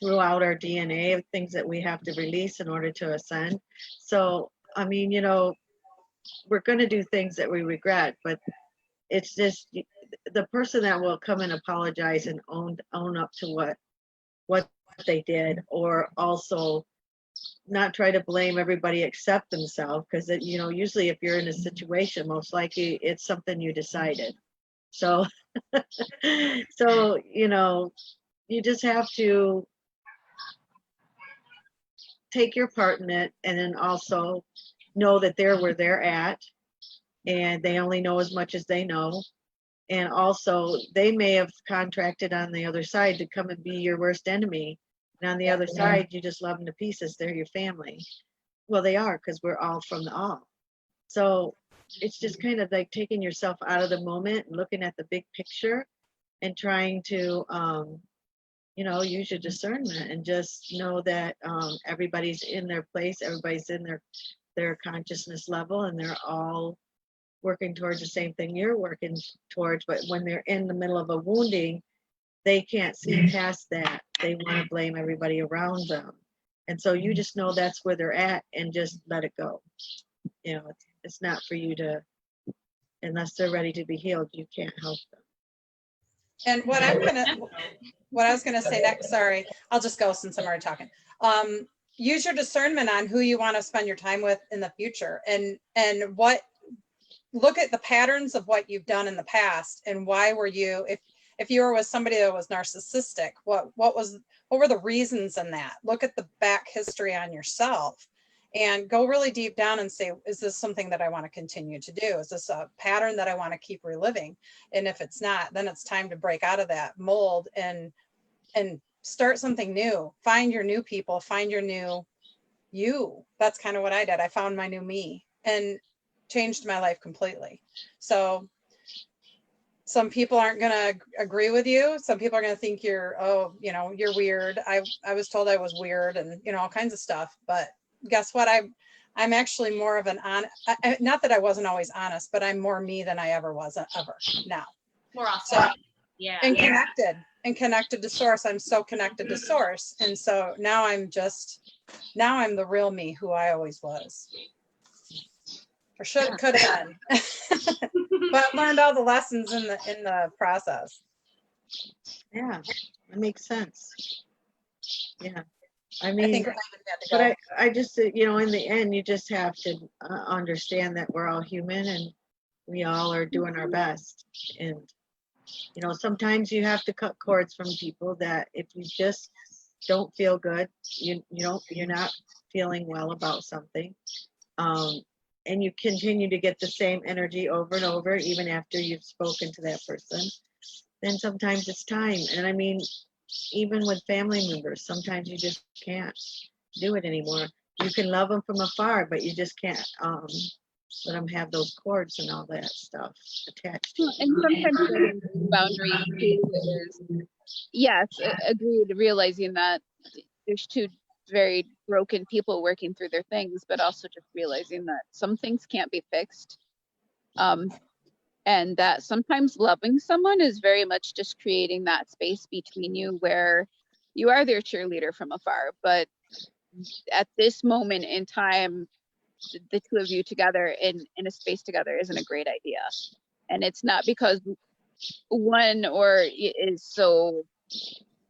Speaker 5: throughout our DNA of things that we have to release in order to ascend. So, I mean, we're going to do things that we regret, but it's just the person that will come and apologize and own up to what they did, or also not try to blame everybody except themselves, because usually if you're in a situation, most likely it's something you decided. So you just have to take your part in it, and then also know that they're where they're at, and they only know as much as they know. And also they may have contracted on the other side to come and be your worst enemy, and on the other side, you just love them to pieces. They're your family. Well, they are, because we're all from the all. So it's just kind of like taking yourself out of the moment and looking at the big picture, and trying to, use your discernment, and just know that everybody's in their place. Everybody's in their consciousness level, and they're all working towards the same thing you're working towards. But when they're in the middle of a wounding, they can't see past that. They want to blame everybody around them. And so you just know that's where they're at, and just let it go. It's not for you to, unless they're ready to be healed, you can't help them.
Speaker 1: And what I was gonna say next, sorry, I'll just go since I'm already talking. Use your discernment on who you want to spend your time with in the future, and look at the patterns of what you've done in the past, and why were you, if you were with somebody that was narcissistic, what were the reasons in that? Look at the back history on yourself, and go really deep down and say, is this something that I want to continue to do? Is this a pattern that I want to keep reliving? And if it's not, then it's time to break out of that mold and start something new. Find your new people, find your new you. That's kind of what I did. I found my new me and changed my life completely. So some people aren't going to agree with you. Some people are going to think you're, oh, you know, you're weird. I was told I was weird and, you know, all kinds of stuff. But guess what? I'm actually more of an not that I wasn't always honest, but I'm more me than I ever was ever now.
Speaker 4: More often.
Speaker 1: So,
Speaker 4: yeah.
Speaker 1: And connected to source. I'm so connected to source. And so now I'm the real me who I always was. Or could have been. But learned all the lessons in the process.
Speaker 5: Yeah, that makes sense. Yeah. I
Speaker 1: I
Speaker 5: mean,
Speaker 1: think
Speaker 5: but I just, you know, in the end, you just have to understand that we're all human and we all are doing our best. And, you know, sometimes you have to cut cords from people that if you just don't feel good, you're not feeling well about something. And you continue to get the same energy over and over, even after you've spoken to that person, then sometimes it's time. And I mean, even with family members, sometimes you just can't do it anymore. You can love them from afar, but you just can't let them have those cords and all that stuff attached to
Speaker 3: And sometimes setting boundaries too is, yes, agreed, realizing that there's two very broken people working through their things, but also just realizing that some things can't be fixed. And that sometimes loving someone is very much just creating that space between you where you are their cheerleader from afar. But at this moment in time, the two of you together in a space together isn't a great idea. And it's not because one or is so,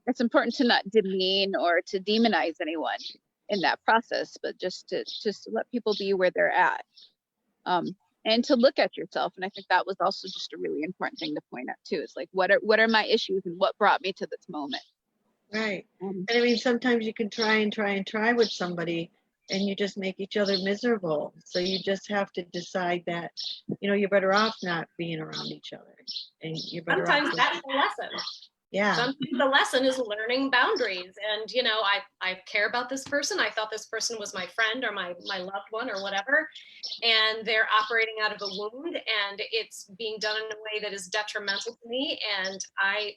Speaker 3: it's important to not demean or to demonize anyone in that process, but just to let people be where they're at. And to look at yourself. And I think that was also just a really important thing to point out too. It's like, what are my issues and what brought me to this moment?
Speaker 5: Right. And I mean, sometimes you can try with somebody and you just make each other miserable. So you just have to decide that, you know, you're better off not being around each other. And you're better
Speaker 4: Sometimes
Speaker 5: off.
Speaker 4: that's the lesson.
Speaker 5: Yeah.
Speaker 4: Sometimes the lesson is learning boundaries. And, you know, I care about this person. I thought this person was my friend or my loved one or whatever. And they're operating out of a wound and it's being done in a way that is detrimental to me. And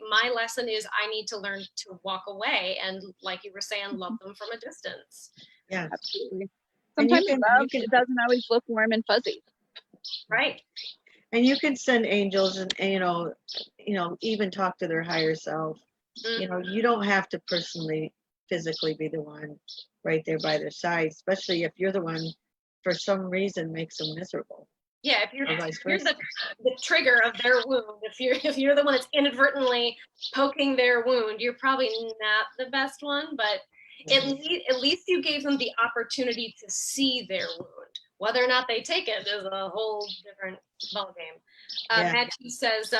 Speaker 4: my lesson is I need to learn to walk away. And like you were saying, love them from a distance.
Speaker 5: Yeah.
Speaker 3: Absolutely.
Speaker 5: And
Speaker 3: Sometimes love, it doesn't always look warm and fuzzy.
Speaker 4: Right.
Speaker 5: And you can send angels and you know, even talk to their higher self. Mm-hmm. You know, you don't have to physically be the one right there by their side, especially if you're the one for some reason makes them miserable.
Speaker 4: Yeah, if you're the trigger of their wound, if you're the one that's inadvertently poking their wound, you're probably not the best one, but at least you gave them the opportunity to see their wound. Whether or not they take it is a whole different ballgame. Matthew says,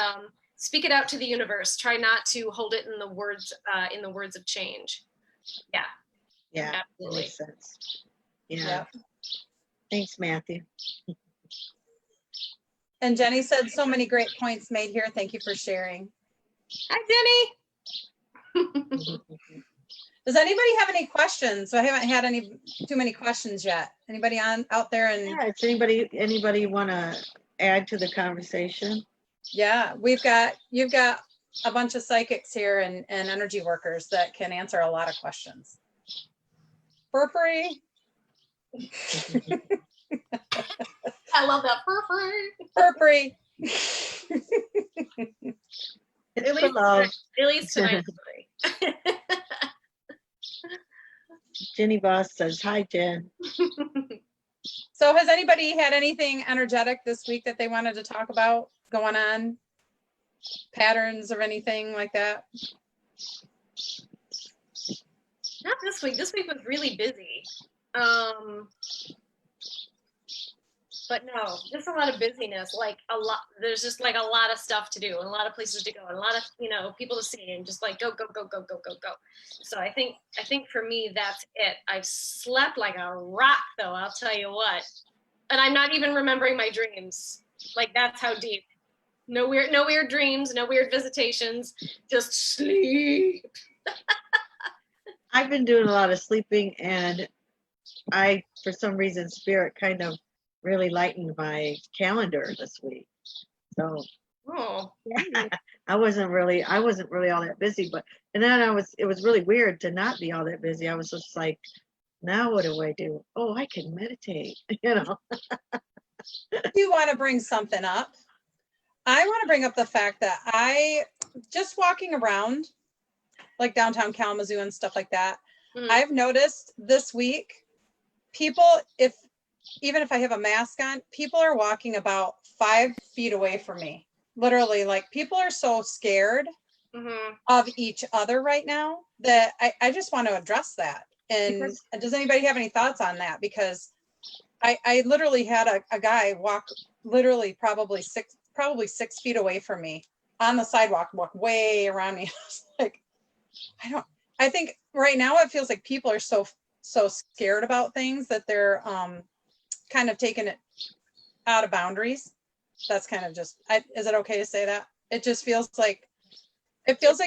Speaker 4: speak it out to the universe. Try not to hold it in the words of change. Yeah.
Speaker 5: Yeah.
Speaker 4: Absolutely.
Speaker 5: Makes sense. Yeah. Thanks, Matthew.
Speaker 1: And Jenny said so many great points made here. Thank you for sharing.
Speaker 4: Hi, Jenny.
Speaker 1: Does anybody have any questions? So I haven't had too many questions yet. Anybody out there? And
Speaker 5: yeah, does anybody want to add to the conversation?
Speaker 1: Yeah, you've got a bunch of psychics here and energy workers that can answer a lot of questions. Furfree.
Speaker 4: I love that furfree. At least tonight.
Speaker 5: Jenny Boss says, hi, Jen.
Speaker 1: So has anybody had anything energetic this week that they wanted to talk about going on? Patterns or anything like that?
Speaker 4: Not this week. This week was really busy. But no, just a lot of busyness, like there's just like a lot of stuff to do and a lot of places to go and a lot of, people to see and just like go. So I think for me, that's it. I've slept like a rock though, I'll tell you what. And I'm not even remembering my dreams. Like that's how deep. No weird dreams, no weird visitations, just sleep.
Speaker 5: I've been doing a lot of sleeping, and for some reason, Spirit kind of really lightened my calendar this week. So I wasn't really all that busy, and then it was really weird to not be all that busy. I was just like, now what do I do? Oh, I can meditate,
Speaker 1: You want to bring something up? I want to bring up the fact that I just walking around like downtown Kalamazoo and stuff like that. Mm-hmm. I've noticed this week, people, even if I have a mask on, people are walking about 5 feet away from me. Literally, like people are so scared of each other right now that I just want to address that. And does anybody have any thoughts on that? Because I literally had a guy walk literally probably 6 feet away from me on the sidewalk, walk way around me. I was like, I think right now it feels like people are so scared about things that they're kind of taking it out of boundaries. That's kind of just, is it okay to say that? It just feels like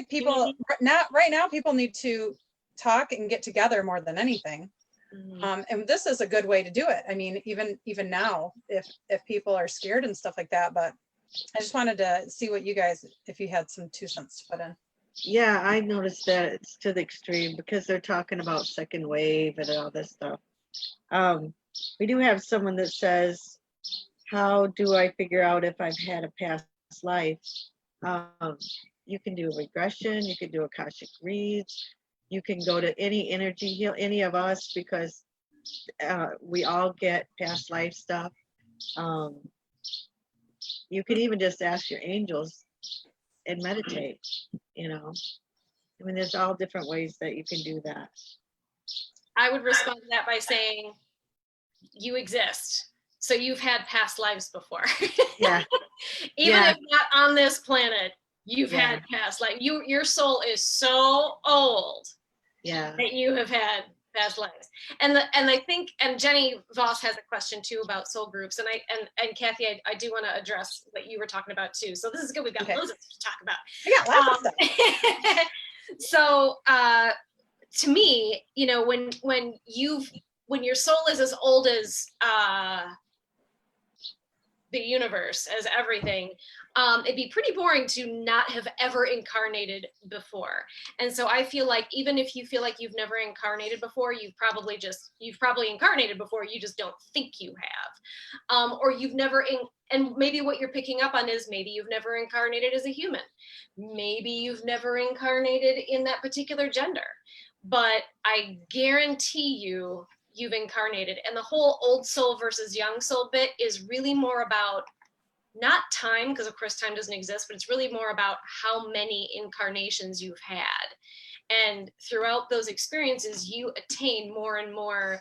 Speaker 1: people right now people need to talk and get together more than anything. And this is a good way to do it. I mean, even now, if people are scared and stuff like that, but I just wanted to see what you guys, if you had some 2 cents to put in.
Speaker 5: Yeah, I noticed that it's to the extreme because they're talking about second wave and all this stuff. We do have someone that says, how do I figure out if I've had a past life? You can do a regression, you can do Akashic reads, you can go to any energy heal, any of us, because we all get past life stuff. You can even just ask your angels and meditate, I mean, there's all different ways that you can do that.
Speaker 4: I would respond to that by saying, you exist. So you've had past lives before.
Speaker 5: Yeah.
Speaker 4: Even if not on this planet, you've had past life. Your soul is so old that you have had past lives. And I think, and Jenny Voss has a question too about soul groups. And Kathy, I do want to address what you were talking about too. So this is good. We've got loads to talk about.
Speaker 1: Yeah, lots of stuff.
Speaker 4: So to me, when your soul is as old as the universe, as everything, it'd be pretty boring to not have ever incarnated before. And so I feel like even if you feel like you've never incarnated before, you've probably incarnated before, you just don't think you have. Or you've never and maybe what you're picking up on is maybe you've never incarnated as a human. Maybe you've never incarnated in that particular gender. But I guarantee you've incarnated. And the whole old soul versus young soul bit is really more about not time, because of course time doesn't exist, but it's really more about how many incarnations you've had. And throughout those experiences, you attain more and more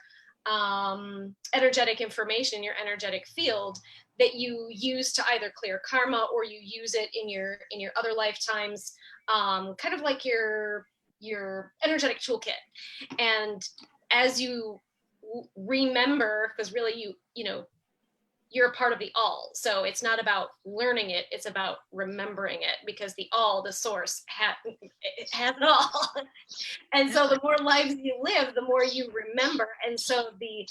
Speaker 4: energetic information in your energetic field that you use to either clear karma or you use it in your other lifetimes, kind of like your energetic toolkit. And as you remember, because really you're a part of the all, so it's not about learning it, it's about remembering it, because the source it has it all. And so the more lives you live, the more you remember. And so the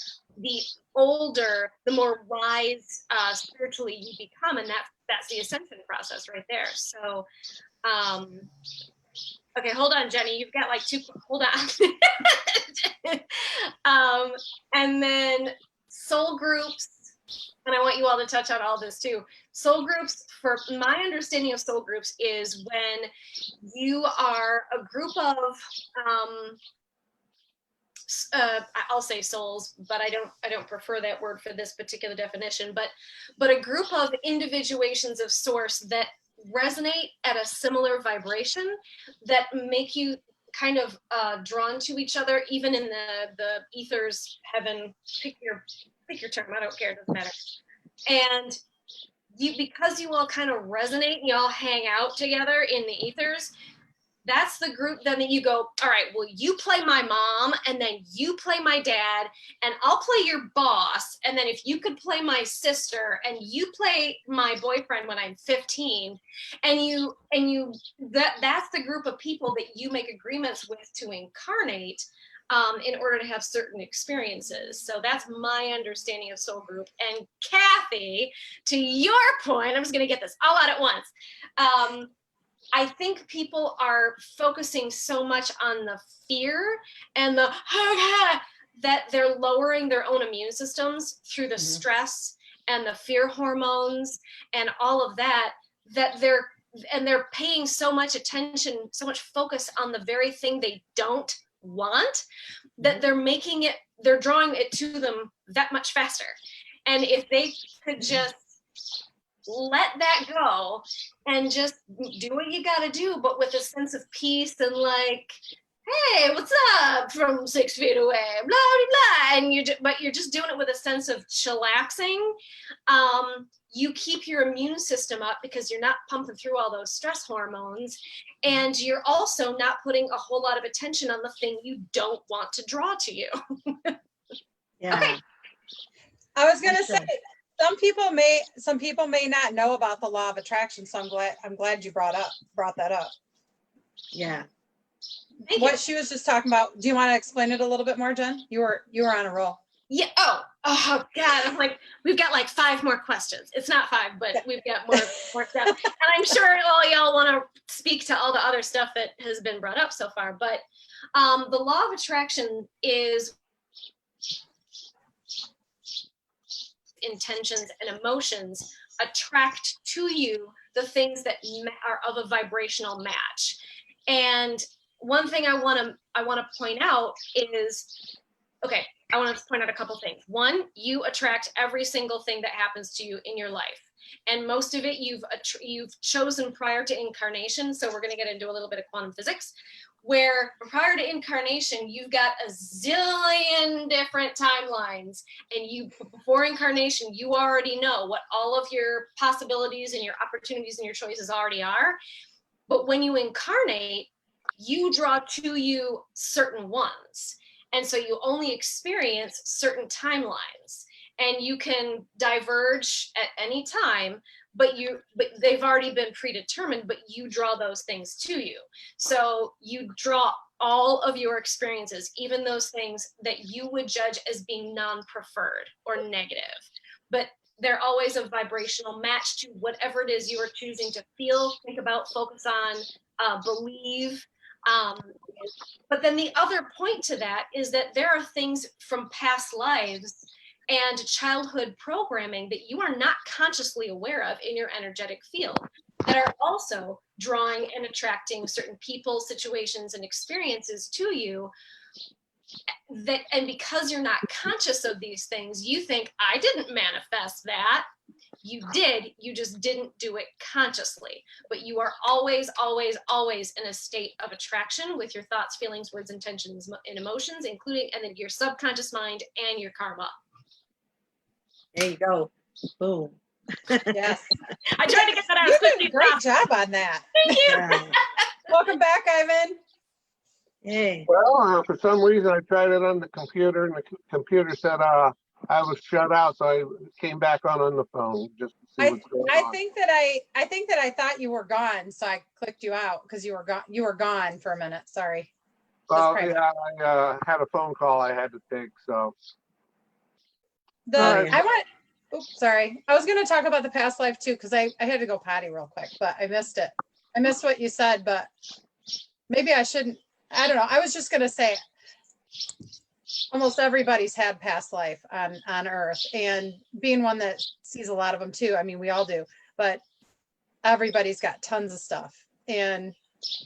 Speaker 4: older, the more wise spiritually you become, and that's the ascension process right there. So okay, hold on, Jenny. You've got like 2. Hold on. And then soul groups, and I want you all to touch on all this too. Soul groups, for my understanding of soul groups, is when you are a group of, I'll say souls, but I don't prefer that word for this particular definition. But a group of individuations of source that resonate at a similar vibration, that make you kind of drawn to each other, even in the ethers, heaven, pick your term, I don't care, it doesn't matter. And because you all kind of resonate and you all hang out together in the ethers, that's the group then that you go, all right, well, you play my mom, and then you play my dad, and I'll play your boss. And then if you could play my sister, and you play my boyfriend when I'm 15, that's the group of people that you make agreements with to incarnate in order to have certain experiences. So that's my understanding of soul group. And Kathy, to your point, I'm just going to get this all out at once. I think people are focusing so much on the fear and the that they're lowering their own immune systems through the stress and the fear hormones and all of that, that they're paying so much attention, so much focus on the very thing they don't want, that they're drawing it to them that much faster. And if they could just let that go and just do what you got to do, but with a sense of peace and like, hey, what's up from 6 feet away, blah, blah, blah. And you're just doing it with a sense of chillaxing. You keep your immune system up because you're not pumping through all those stress hormones. And you're also not putting a whole lot of attention on the thing you don't want to draw to you.
Speaker 5: Yeah.
Speaker 4: Okay.
Speaker 1: I was going to say, some people may not know about the law of attraction, so I'm glad you brought that up.
Speaker 5: Yeah.
Speaker 4: Thank
Speaker 1: What
Speaker 4: you.
Speaker 1: she was just talking about. Do you want to explain it a little bit more, Jen? You were on a roll.
Speaker 4: Yeah. Oh God. I'm like, we've got like 5 more questions. It's not 5, but we've got more stuff. And I'm sure all y'all want to speak to all the other stuff that has been brought up so far. But the law of attraction is intentions and emotions attract to you the things that are of a vibrational match. And one thing I want to point out is, okay, I want to point out a couple things. One, you attract every single thing that happens to you in your life. And most of it you've chosen prior to incarnation. So we're going to get into a little bit of quantum physics, where prior to incarnation, you've got a zillion different timelines. And before incarnation, you already know what all of your possibilities and your opportunities and your choices already are. But when you incarnate, you draw to you certain ones. And so you only experience certain timelines, and you can diverge at any time, but they've already been predetermined, but you draw those things to you. So you draw all of your experiences, even those things that you would judge as being non-preferred or negative, but they're always a vibrational match to whatever it is you are choosing to feel, think about, focus on, believe. But then the other point to that is that there are things from past lives and childhood programming that you are not consciously aware of in your energetic field that are also drawing and attracting certain people, situations, and experiences to you. And because you're not conscious of these things, you think, I didn't manifest that. You did, you just didn't do it consciously. But you are always, always, always in a state of attraction with your thoughts, feelings, words, intentions, and emotions, including, and then your subconscious mind and your karma.
Speaker 5: There you go. Boom.
Speaker 1: Yes.
Speaker 4: I tried to get that out.
Speaker 1: You did a great job on that.
Speaker 4: Thank you.
Speaker 5: Yeah.
Speaker 1: Welcome back, Ivan.
Speaker 5: Hey.
Speaker 2: Well, for some reason, I tried it on the computer, and the computer said I was shut out, so I came back on the phone just to see what's going on.
Speaker 1: I think that I thought you were gone, so I clicked you out because you were gone for a minute. Sorry.
Speaker 2: Well, yeah, I had a phone call I had to take, so.
Speaker 1: Sorry. I was going to talk about the past life too, because I had to go potty real quick, but I missed it. I missed what you said, but maybe I shouldn't. I don't know. I was just going to say almost everybody's had past life on Earth, and being one that sees a lot of them too. I mean, we all do, but everybody's got tons of stuff. And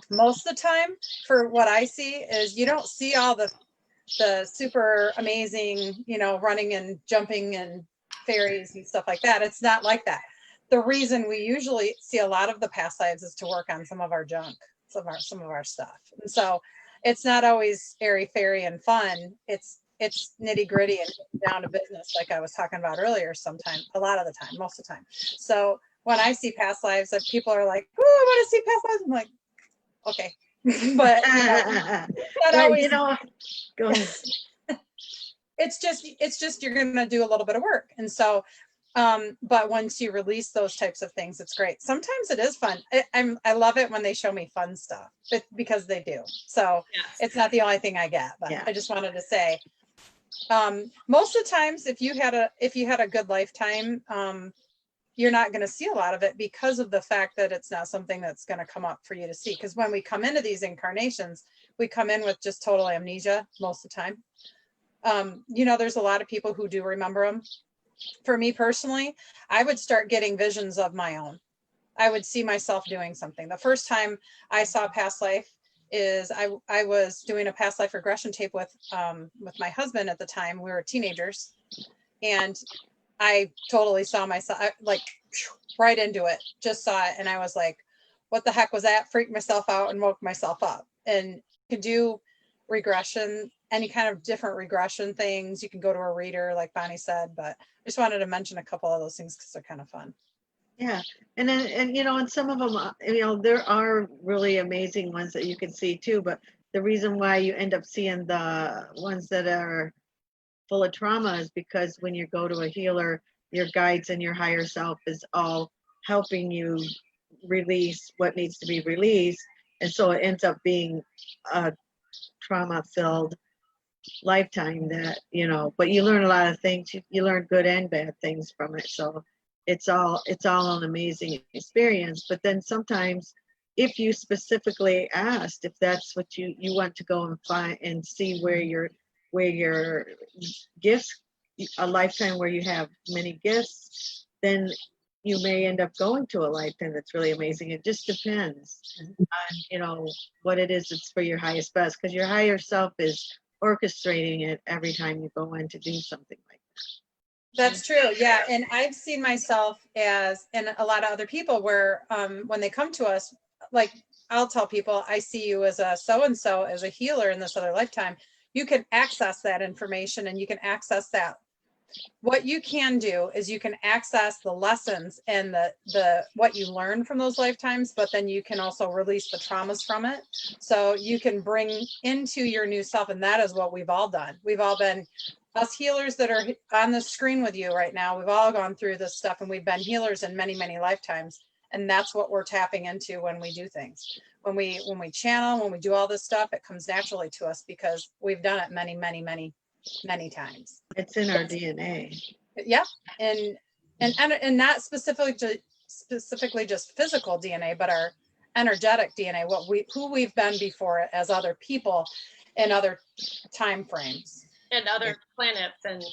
Speaker 1: most of the time, for what I see, is you don't see all the super amazing, running and jumping and fairies and stuff like that. It's not like that. The reason we usually see a lot of the past lives is to work on some of our junk, some of our stuff. And so it's not always airy fairy and fun. It's it's nitty gritty and down to business, like I was talking about earlier. Sometimes, a lot of the time, most of the time. So when I see past lives, that people are like, "Oh, I want to see past lives," I'm like, okay, but not
Speaker 5: Well,
Speaker 1: always.
Speaker 5: go ahead.
Speaker 1: It's just you're going to do a little bit of work, and so. But once you release those types of things, it's great. Sometimes it is fun. I love it when they show me fun stuff, because they do. So
Speaker 4: Yes.
Speaker 1: it's not the only thing I get, but
Speaker 5: Yeah.
Speaker 1: I just wanted to say, most of the times, if you had a good lifetime, you're not going to see a lot of it because of the fact that it's not something that's going to come up for you to see. Because when we come into these incarnations, we come in with just total amnesia most of the time. There's a lot of people who do remember them. For me personally, I would start getting visions of my own. I would see myself doing something. The first time I saw a past life is I was doing a past life regression tape with my husband at the time. We were teenagers, and I totally saw myself, like, right into it, just saw it. And I was like, what the heck was that? Freaked myself out and woke myself up. And you can do regression, any kind of different regression things. You can go to a reader, like Bonnie said, but I just wanted to mention a couple of those things because they're kind of fun.
Speaker 5: Yeah. And then, and some of them, there are really amazing ones that you can see too, but the reason why you end up seeing the ones that are full of trauma is because when you go to a healer, your guides and your higher self is all helping you release what needs to be released. And so it ends up being a trauma-filled lifetime that, but you learn a lot of things. You learn good and bad things from it. So it's all an amazing experience. But then sometimes if you specifically asked if that's what you want to go and find and see where your gifts, a lifetime where you have many gifts, then you may end up going to a lifetime that's really amazing. It just depends on, what it is that's for your highest best, because your higher self is orchestrating it every time you go in to do something like that.
Speaker 1: That's true. Yeah. And I've seen myself and a lot of other people where when they come to us, like, I'll tell people, I see you as a so-and-so, as a healer in this other lifetime. You can access that information and you can access that. What you can do is you can access the lessons and the what you learn from those lifetimes, but then you can also release the traumas from it. So you can bring into your new self. And that is what we've all done. We've all been, us healers that are on the screen with you right now, we've all gone through this stuff, and we've been healers in many, many lifetimes. And that's what we're tapping into when we do things. When we channel, when we do all this stuff, it comes naturally to us because we've done it many, many, many, many times.
Speaker 5: It's in our DNA.
Speaker 1: Yeah. And not specifically just physical DNA, but our energetic DNA, who we've been before as other people in other time frames.
Speaker 4: And other planets and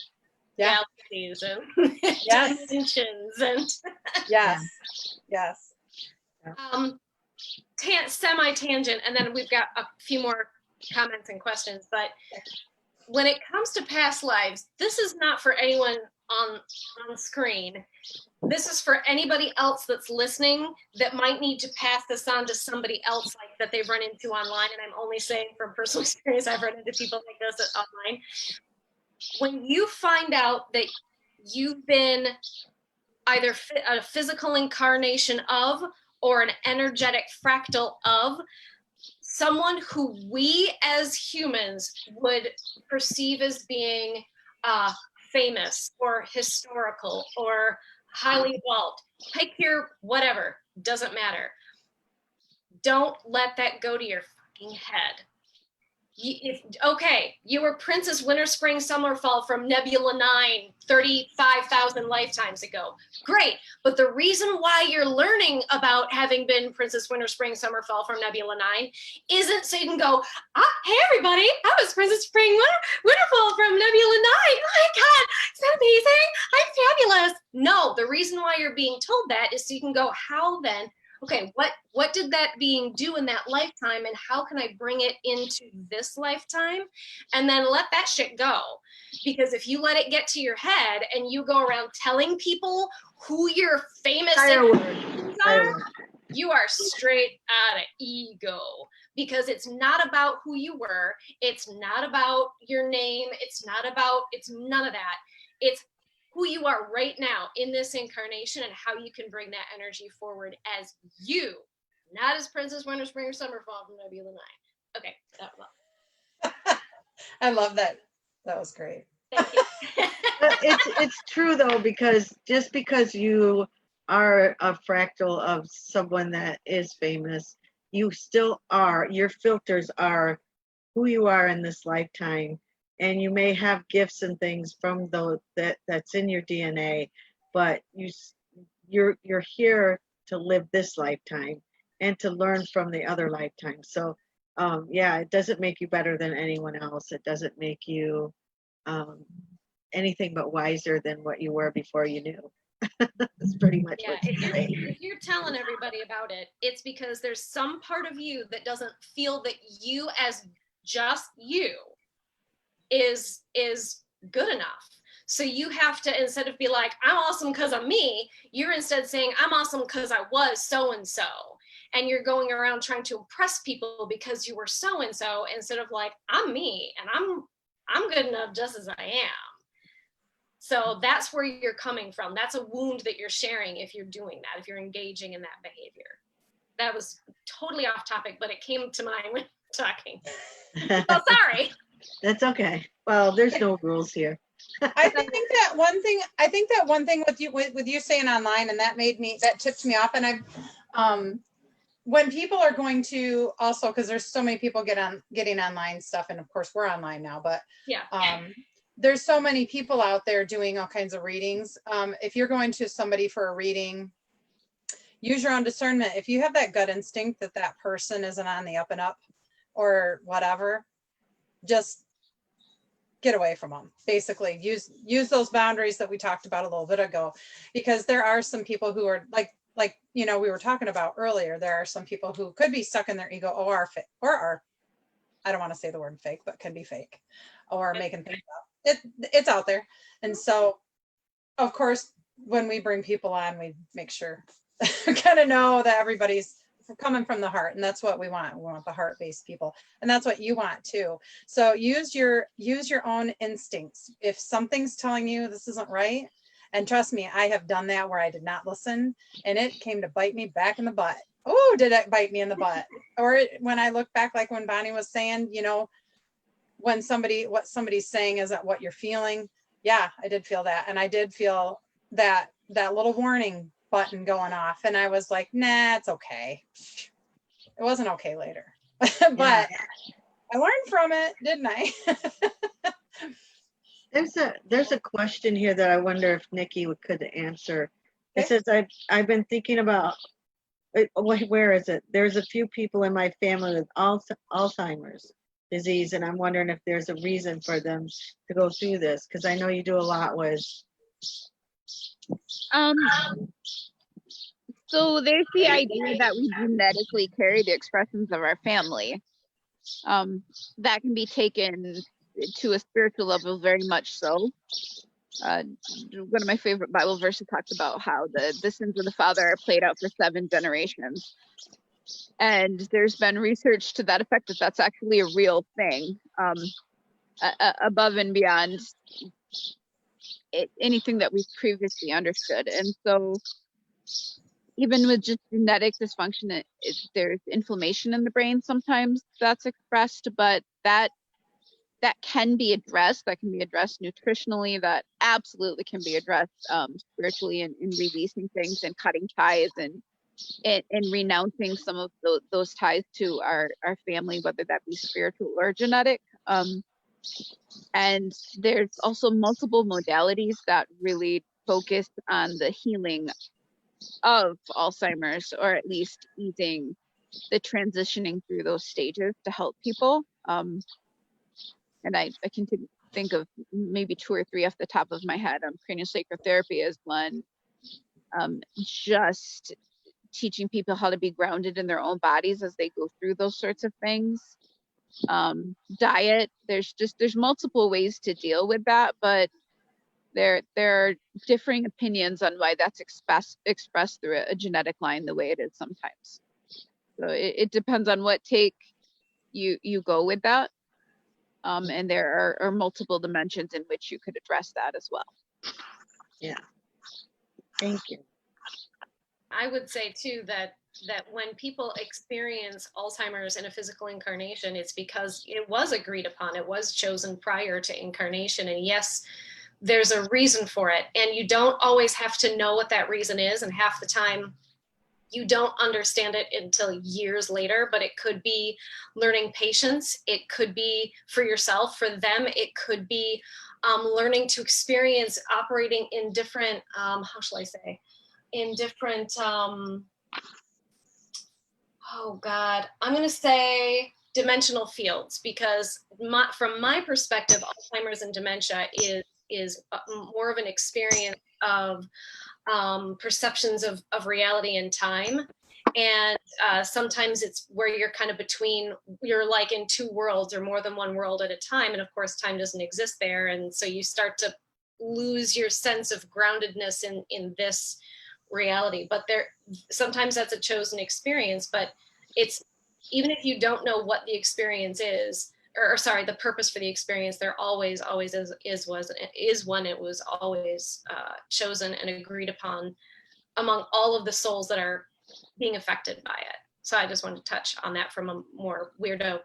Speaker 1: Yeah.
Speaker 4: galaxies and
Speaker 1: Yes.
Speaker 4: dimensions and
Speaker 1: Yes. Yes.
Speaker 4: Semi-tangent, and then we've got a few more comments and questions. But when it comes to past lives, this is not for anyone on screen. This is for anybody else that's listening that might need to pass this on to somebody else, like that they've run into online. And I'm only saying from personal experience, I've run into people like this online. When you find out that you've been either a physical incarnation of or an energetic fractal of someone who we as humans would perceive as being famous or historical or highly evolved, pick your whatever, doesn't matter. Don't let that go to your fucking head. You were Princess Winter, Spring, Summer, Fall from Nebula 9 35,000 lifetimes ago. Great. But the reason why you're learning about having been Princess Winter, Spring, Summer, Fall from Nebula 9 isn't so you can go, hey, everybody, I was Princess Spring, Winterfall from Nebula 9. Oh my God, is that amazing? I'm fabulous. No, the reason why you're being told that is so you can go, how then? Okay, what did that being do in that lifetime, and how can I bring it into this lifetime? And then let that shit go. Because if you let it get to your head and you go around telling people who your famous are, You are straight out of ego, because it's not about who you were. It's not about your name. It's none of that. It's who you are right now in this incarnation and how you can bring that energy forward as you, not as Princess Winter, Spring, or Summer, Fall from Nebula 9. Okay, that was all.
Speaker 1: I love that. That was great.
Speaker 4: Thank you.
Speaker 5: It's true though, because just because you are a fractal of someone that is famous, you still are, your filters are who you are in this lifetime, and you may have gifts and things from those that's in your DNA, but you're here to live this lifetime and to learn from the other lifetimes. So yeah, it doesn't make you better than anyone else. It doesn't make you anything but wiser than what you were before you knew. That's pretty much
Speaker 4: Yeah,
Speaker 5: what you're saying.
Speaker 4: if you're telling everybody about it, it's because there's some part of you that doesn't feel that you as just you is good enough. So you have to, instead of be like, I'm awesome because I'm me, you're instead saying, I'm awesome because I was so-and-so. And you're going around trying to impress people because you were so-and-so, instead of like, I'm me and I'm good enough just as I am. So that's where you're coming from. That's a wound that you're sharing if you're doing that, if you're engaging in that behavior. That was totally off topic, but it came to mind when talking. Oh, sorry.
Speaker 5: That's okay. Well, there's no rules here.
Speaker 1: I think that one thing with you saying online, and that tipped me off. And when people are going to also, because there's so many people getting online stuff, and of course we're online now, but
Speaker 4: yeah.
Speaker 1: There's so many people out there doing all kinds of readings. If you're going to somebody for a reading, use your own discernment. If you have that gut instinct that that person isn't on the up and up or whatever, just get away from them. Basically, use those boundaries that we talked about a little bit ago, because there are some people who are like we were talking about earlier. There are some people who could be stuck in their ego or are I don't want to say the word fake, but can be fake or making things up. It's out there. And so, of course, when we bring people on, we make sure we kind of know that everybody's coming from the heart, and that's what we want. We want the heart-based people, and that's what you want too. So use your own instincts. If something's telling you this isn't right, and trust me, I have done that where I did not listen, and it came to bite me back in the butt. Oh, did it bite me in the butt? Or when I look back, like when Bonnie was saying, when what somebody's saying isn't what you're feeling. Yeah, I did feel that. And I did feel that little warning button going off. And I was like, nah, it's okay. It wasn't okay later. But I learned from it, didn't I?
Speaker 5: There's a question here that I wonder if Nikki could answer. It says, I've been thinking about, where is it? There's a few people in my family with Alzheimer's disease, and I'm wondering if there's a reason for them to go through this, because I know you do a lot with.
Speaker 3: So there's the idea that we genetically carry the expressions of our family. That can be taken to a spiritual level, very much so. One of my favorite Bible verses talks about how the sins of the father are played out for 7 generations. And there's been research to that effect, that that's actually a real thing, above and beyond anything that we've previously understood. And so even with just genetic dysfunction, there's inflammation in the brain sometimes that's expressed, but that can be addressed. That can be addressed nutritionally. That absolutely can be addressed spiritually, in releasing things and cutting ties and renouncing some of those ties to our family, whether that be spiritual or genetic. And there's also multiple modalities that really focus on the healing of Alzheimer's, or at least easing the transitioning through those stages to help people. And I can think of maybe 2 or 3 off the top of my head. Craniosacral therapy is one. Just teaching people how to be grounded in their own bodies as they go through those sorts of things. Diet, there's multiple ways to deal with that, but There are differing opinions on why that's expressed through a genetic line the way it is sometimes. So it depends on what take you go with that. And there are multiple dimensions in which you could address that as well.
Speaker 5: Yeah. Thank you.
Speaker 4: I would say too that when people experience Alzheimer's in a physical incarnation, it's because it was agreed upon, it was chosen prior to incarnation. And yes, there's a reason for it. And you don't always have to know what that reason is. And half the time you don't understand it until years later, but it could be learning patience. It could be for yourself, for them. It could be learning to experience operating in different, how shall I say, in different, oh God, I'm going to say dimensional fields, because from my perspective, Alzheimer's and dementia is more of an experience of perceptions of reality and time. And sometimes it's where you're kind of you're like in two worlds or more than one world at a time. And of course, time doesn't exist there. And so you start to lose your sense of groundedness in this reality. But sometimes that's a chosen experience, but it's, even if you don't know what the experience is, or sorry, the purpose for the experience, there always is one. It was always chosen and agreed upon among all of the souls that are being affected by it. So I just wanted to touch on that from a more weirdo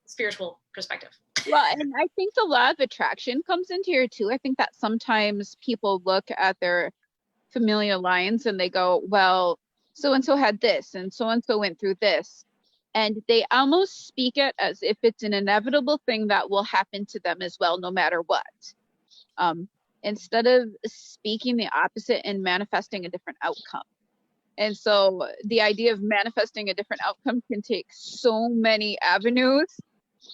Speaker 4: spiritual perspective.
Speaker 3: Well, and I think the law of attraction comes into here too. I think that sometimes people look at their familial lines and they go, well, so-and-so had this and so-and-so went through this. And they almost speak it as if it's an inevitable thing that will happen to them as well, no matter what. Instead of speaking the opposite and manifesting a different outcome. And so the idea of manifesting a different outcome can take so many avenues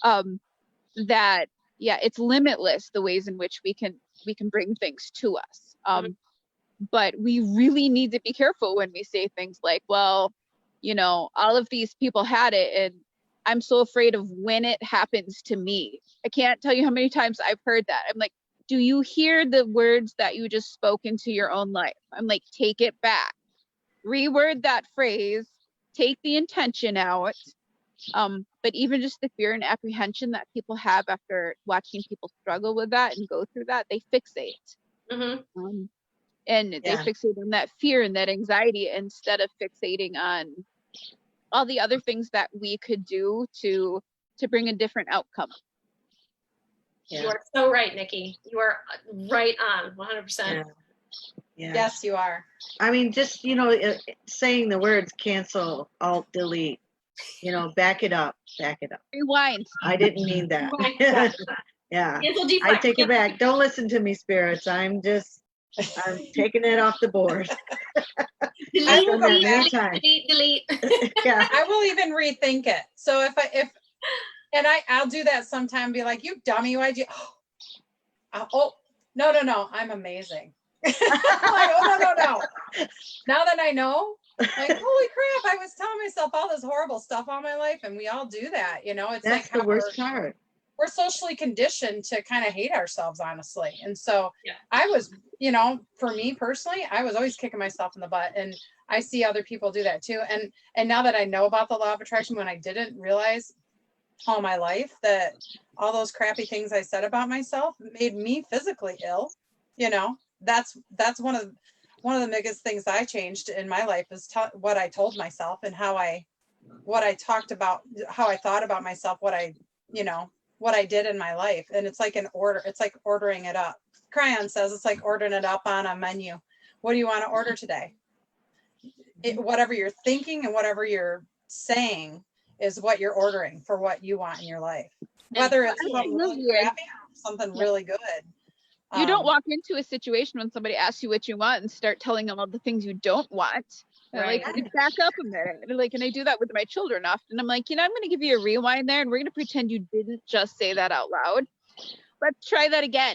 Speaker 3: that, yeah, it's limitless the ways in which we can bring things to us. But we really need to be careful when we say things like, well, you know, all of these people had it and I'm so afraid of when it happens to me. I can't tell you how many times I've heard that. I'm like, do you hear the words that you just spoke into your own life? I'm like, take it back, reword that phrase, take the intention out. But even just the fear and apprehension that people have after watching people struggle with that and go through that, they fixate.
Speaker 4: Mm-hmm.
Speaker 3: And they fixate on that fear and that anxiety instead of fixating on all the other things that we could do to bring a different outcome.
Speaker 4: You are so right, Nikki. You are right on, 100%.
Speaker 5: Yeah.
Speaker 1: Yes, you are.
Speaker 5: I mean, just, saying the words cancel, alt, delete, back it up.
Speaker 3: Rewind.
Speaker 5: I didn't mean that. Yeah.
Speaker 4: Cancel, deflect.
Speaker 5: I take it back. Don't listen to me, spirits. I'm taking it off the board.
Speaker 4: Delete.
Speaker 5: Yeah.
Speaker 1: I will even rethink it. So I'll do that sometime. Be like, you dummy, why'd you? No, I'm amazing. Like, oh no. Now that I know, like, holy crap, I was telling myself all this horrible stuff all my life, and we all do that. It's
Speaker 5: that's
Speaker 1: like
Speaker 5: the worst part.
Speaker 1: We're socially conditioned to kind of hate ourselves, honestly. And so I was, for me personally, I was always kicking myself in the butt, and I see other people do that too. And now that I know about the law of attraction, when I didn't realize all my life that all those crappy things I said about myself made me physically ill, that's one of the biggest things I changed in my life is what I told myself and how I talked about, how I thought about myself, what I did in my life. And it's like it's like ordering it up. Cryon says it's like ordering it up on a menu. What do you want to order today? Whatever you're thinking and whatever you're saying is what you're ordering for what you want in your life. Whether it's something really crappy or something really good.
Speaker 3: You don't walk into a situation when somebody asks you what you want and start telling them all the things you don't want.
Speaker 4: Right.
Speaker 3: Like, back up a minute. And I do that with my children often. I'm like, I'm going to give you a rewind there, and we're going to pretend you didn't just say that out loud. Let's try that again.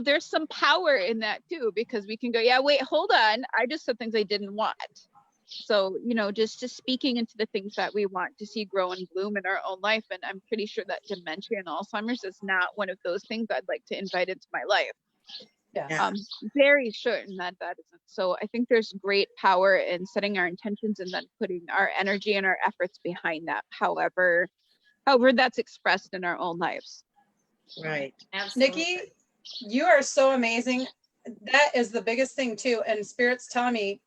Speaker 3: There's some power in that too, because we can go, yeah, wait, hold on. I just said things I didn't want. So, you know, just speaking into the things that we want to see grow and bloom in our own life. And I'm pretty sure that dementia and Alzheimer's is not one of those things I'd like to invite into my life.
Speaker 1: Yeah.
Speaker 3: Very certain that that isn't. So I think there's great power in setting our intentions and then putting our energy and our efforts behind that, however that's expressed in our own lives.
Speaker 5: Right.
Speaker 4: Absolutely.
Speaker 1: Nikki, you are so amazing. That is the biggest thing too. And Spirit's telling me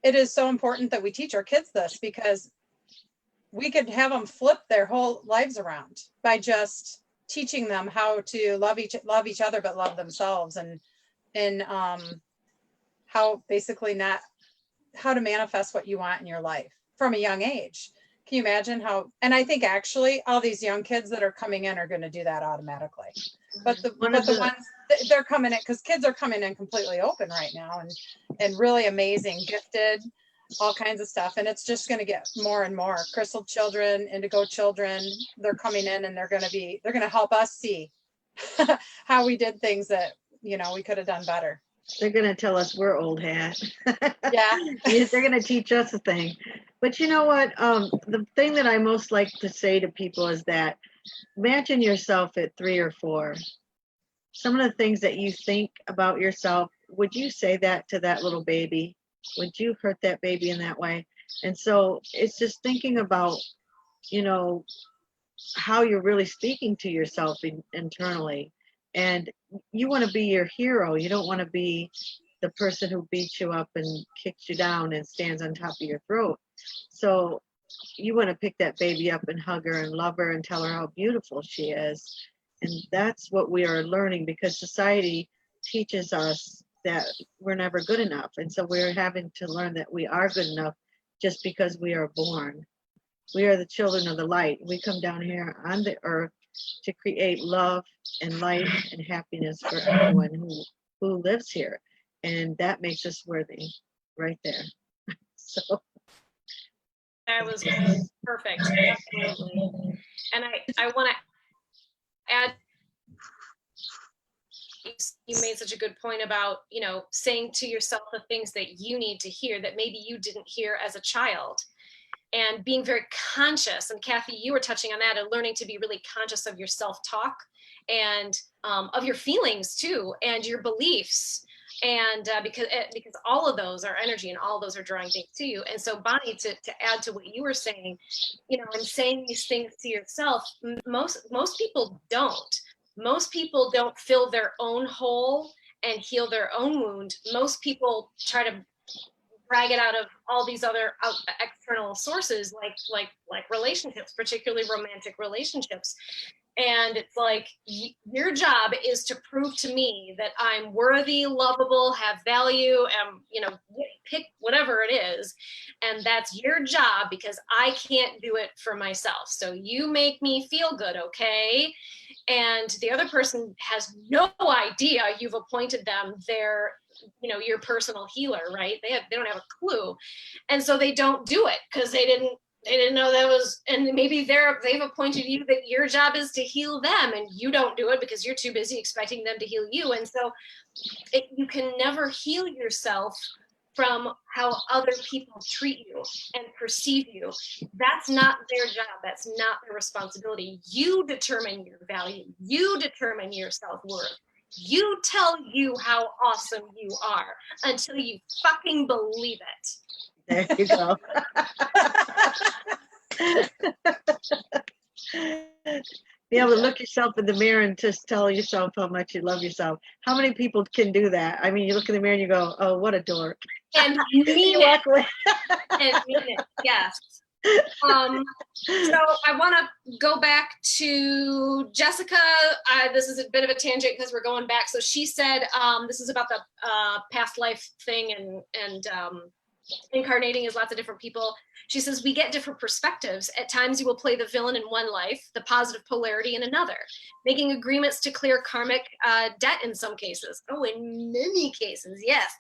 Speaker 1: it is so important that we teach our kids this, because we could have them flip their whole lives around by just teaching them how to love each other, but love themselves, and how basically not how to manifest what you want in your life from a young age. Can you imagine how? And I think actually all these young kids that are coming in are going to do that automatically. But the ones they're coming in, because kids are coming in completely open right now, and really amazing, gifted, all kinds of stuff. And it's just going to get more and more. Crystal children, indigo children, they're coming in, and they're going to help us see how we did things that, you know, we could have done better.
Speaker 5: They're going to tell us we're old hat.
Speaker 1: Yeah.
Speaker 5: They're going to teach us a thing. But you know what? The thing that I most like to say to people is that imagine yourself at 3 or 4. Some of the things that you think about yourself, would you say that to that little baby? Would you hurt that baby in that way? And so it's just thinking about, you know, how you're really speaking to yourself internally. And you want to be your hero. You don't want to be the person who beats you up and kicks you down and stands on top of your throat. So you want to pick that baby up and hug her and love her and tell her how beautiful she is. And that's what we are learning, because society teaches us that we're never good enough. And so we're having to learn that we are good enough just because we are born. We are the children of the light. We come down here on the earth to create love and light and happiness for everyone who lives here. And that makes us worthy right there. So
Speaker 4: That was perfect. Absolutely. And I want to add, you made such a good point about, you know, saying to yourself the things that you need to hear that maybe you didn't hear as a child, and being very conscious. And Kathy, you were touching on that, and learning to be really conscious of your self-talk and of your feelings too, and your beliefs. And because all of those are energy, and all of those are drawing things to you. And so Bonnie, to add to what you were saying, you know, and saying these things to yourself, most people don't. Most people don't fill their own hole and heal their own wound. Most people try to drag it out of all these other external sources, like relationships, particularly romantic relationships. And it's like, your job is to prove to me that I'm worthy, lovable, have value, and, you know, pick whatever it is. And that's your job, because I can't do it for myself. So you make me feel good, okay? And the other person has no idea you've appointed them their, you know, your personal healer, right? They don't have a clue. And so they don't do it because they didn't know that was, and maybe they've appointed you that your job is to heal them, and you don't do it because you're too busy expecting them to heal you. And so you can never heal yourself from how other people treat you and perceive you. That's not their job. That's not their responsibility. You determine your value. You determine your self-worth. You tell you how awesome you are until you fucking believe it.
Speaker 5: there you go. Be able to look yourself in the mirror and just tell yourself how much you love yourself. How many people can do that? I mean, you look in the mirror and you go, "Oh, what a dork!"
Speaker 4: And mean
Speaker 5: You walk away.
Speaker 4: And mean it. Yes. So I want to go back to Jessica. This is a bit of a tangent because we're going back. So she said this is about the past life thing and incarnating as lots of different people. She says, we get different perspectives. At times you will play the villain in one life, the positive polarity in another, making agreements to clear karmic debt in some cases. Oh, in many cases, yes.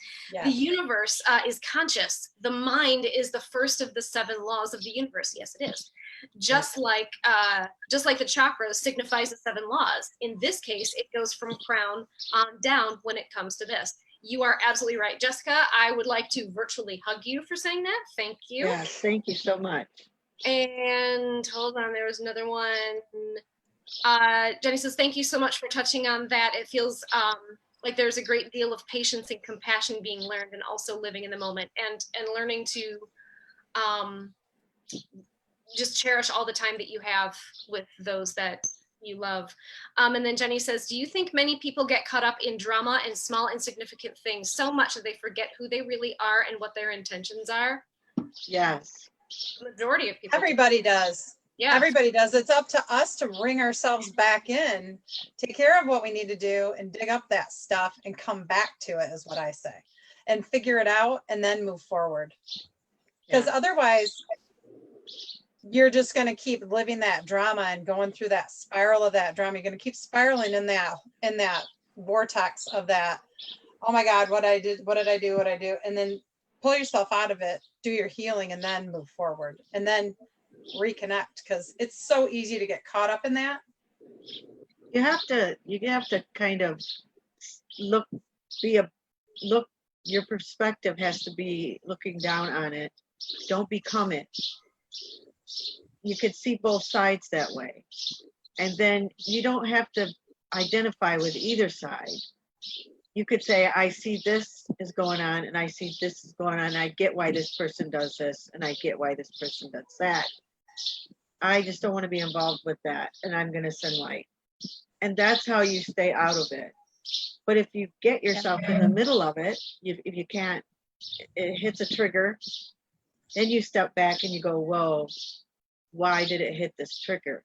Speaker 4: The universe is conscious. The mind is the first of the 7 laws of the universe. Yes, it is. Just like the chakras signifies the 7 laws. In this case, it goes from crown on down when it comes to this. you are absolutely right, Jessica. I would like to virtually hug you for saying that. Thank you.
Speaker 5: Yes, thank you so much.
Speaker 4: And hold on, there was another one. Jenny says, thank you so much for touching on that. It feels like there's a great deal of patience and compassion being learned, and also living in the moment, and learning to just cherish all the time that you have with those that you love. And then Jenny says, do you think many people get caught up in drama and small insignificant things so much that they forget who they really are and what their intentions are?
Speaker 5: Yes.
Speaker 4: The majority of people.
Speaker 1: Everybody does.
Speaker 4: Yeah.
Speaker 1: Everybody does. It's up to us to bring ourselves back in, take care of what we need to do, and dig up that stuff and come back to it, is what I say, and figure it out and then move forward. Because otherwise, you're just going to keep living that drama and going through that spiral of that drama. You're going to keep spiraling in that vortex of that. Oh my God, what did I do? And then pull yourself out of it, do your healing, and then move forward, and then reconnect, because it's so easy to get caught up in that.
Speaker 5: You have to kind of look, your perspective has to be looking down on it. Don't become it. You could see both sides that way. And then you don't have to identify with either side. You could say, I see this is going on, and I see this is going on, and I get why this person does this, and I get why this person does that. I just don't want to be involved with that, and I'm going to send light. And that's how you stay out of it. But if you get yourself in the middle of it, if you can't, it hits a trigger, then you step back and you go, whoa, why did it hit this trigger?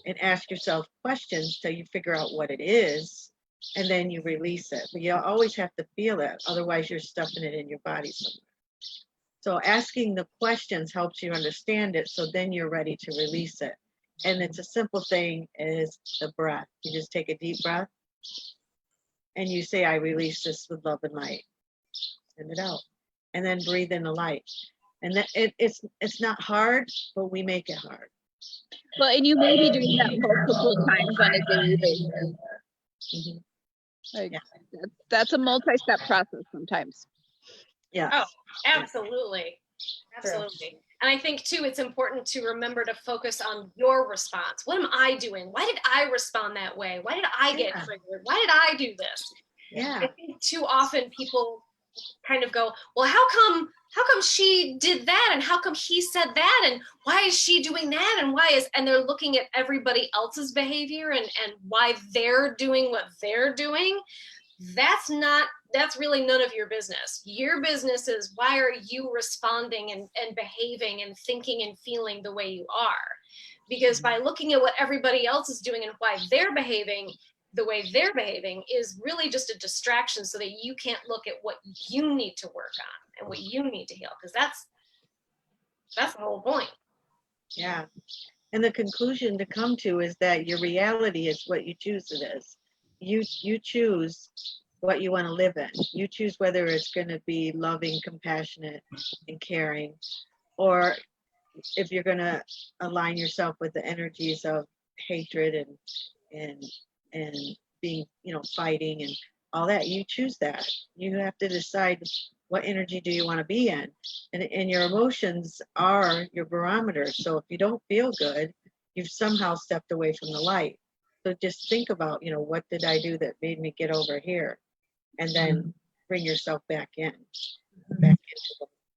Speaker 5: And ask yourself questions till you figure out what it is, and then you release it. But you always have to feel it, otherwise you're stuffing it in your body somewhere. So asking the questions helps you understand it, so then you're ready to release it. And it's a simple thing, is the breath. You just take a deep breath and you say, I release this with love and light. Send it out. And then breathe in the light. And that it's not hard, but we make it hard.
Speaker 3: Well, and you may be doing that multiple times on a daily basis.
Speaker 5: Mm-hmm.
Speaker 3: Like, that's a multi-step process sometimes.
Speaker 5: Yeah.
Speaker 4: Oh, absolutely. Absolutely. And I think too, it's important to remember to focus on your response. What am I doing? Why did I respond that way? Why did I get triggered? Why did I do this?
Speaker 5: Yeah.
Speaker 4: I think too often people kind of go, well, how come she did that, and how come he said that, and why is she doing that, and they're looking at everybody else's behavior and why they're doing what they're doing. That's really none of your business. Your business is, why are you responding and behaving and thinking and feeling the way you are? Because by looking at what everybody else is doing and why they're behaving the way they're behaving is really just a distraction, so that you can't look at what you need to work on and what you need to heal, because that's the whole point.
Speaker 5: Yeah. And the conclusion to come to is that your reality is what you choose it is. You choose what you want to live in. You choose whether it's going to be loving, compassionate, and caring, or if you're going to align yourself with the energies of hatred and being, fighting and all that. You choose that. You have to decide what energy do you want to be in, and your emotions are your barometer. So if you don't feel good, you've somehow stepped away from the light. So just think about, what did I do that made me get over here? And then bring yourself back into the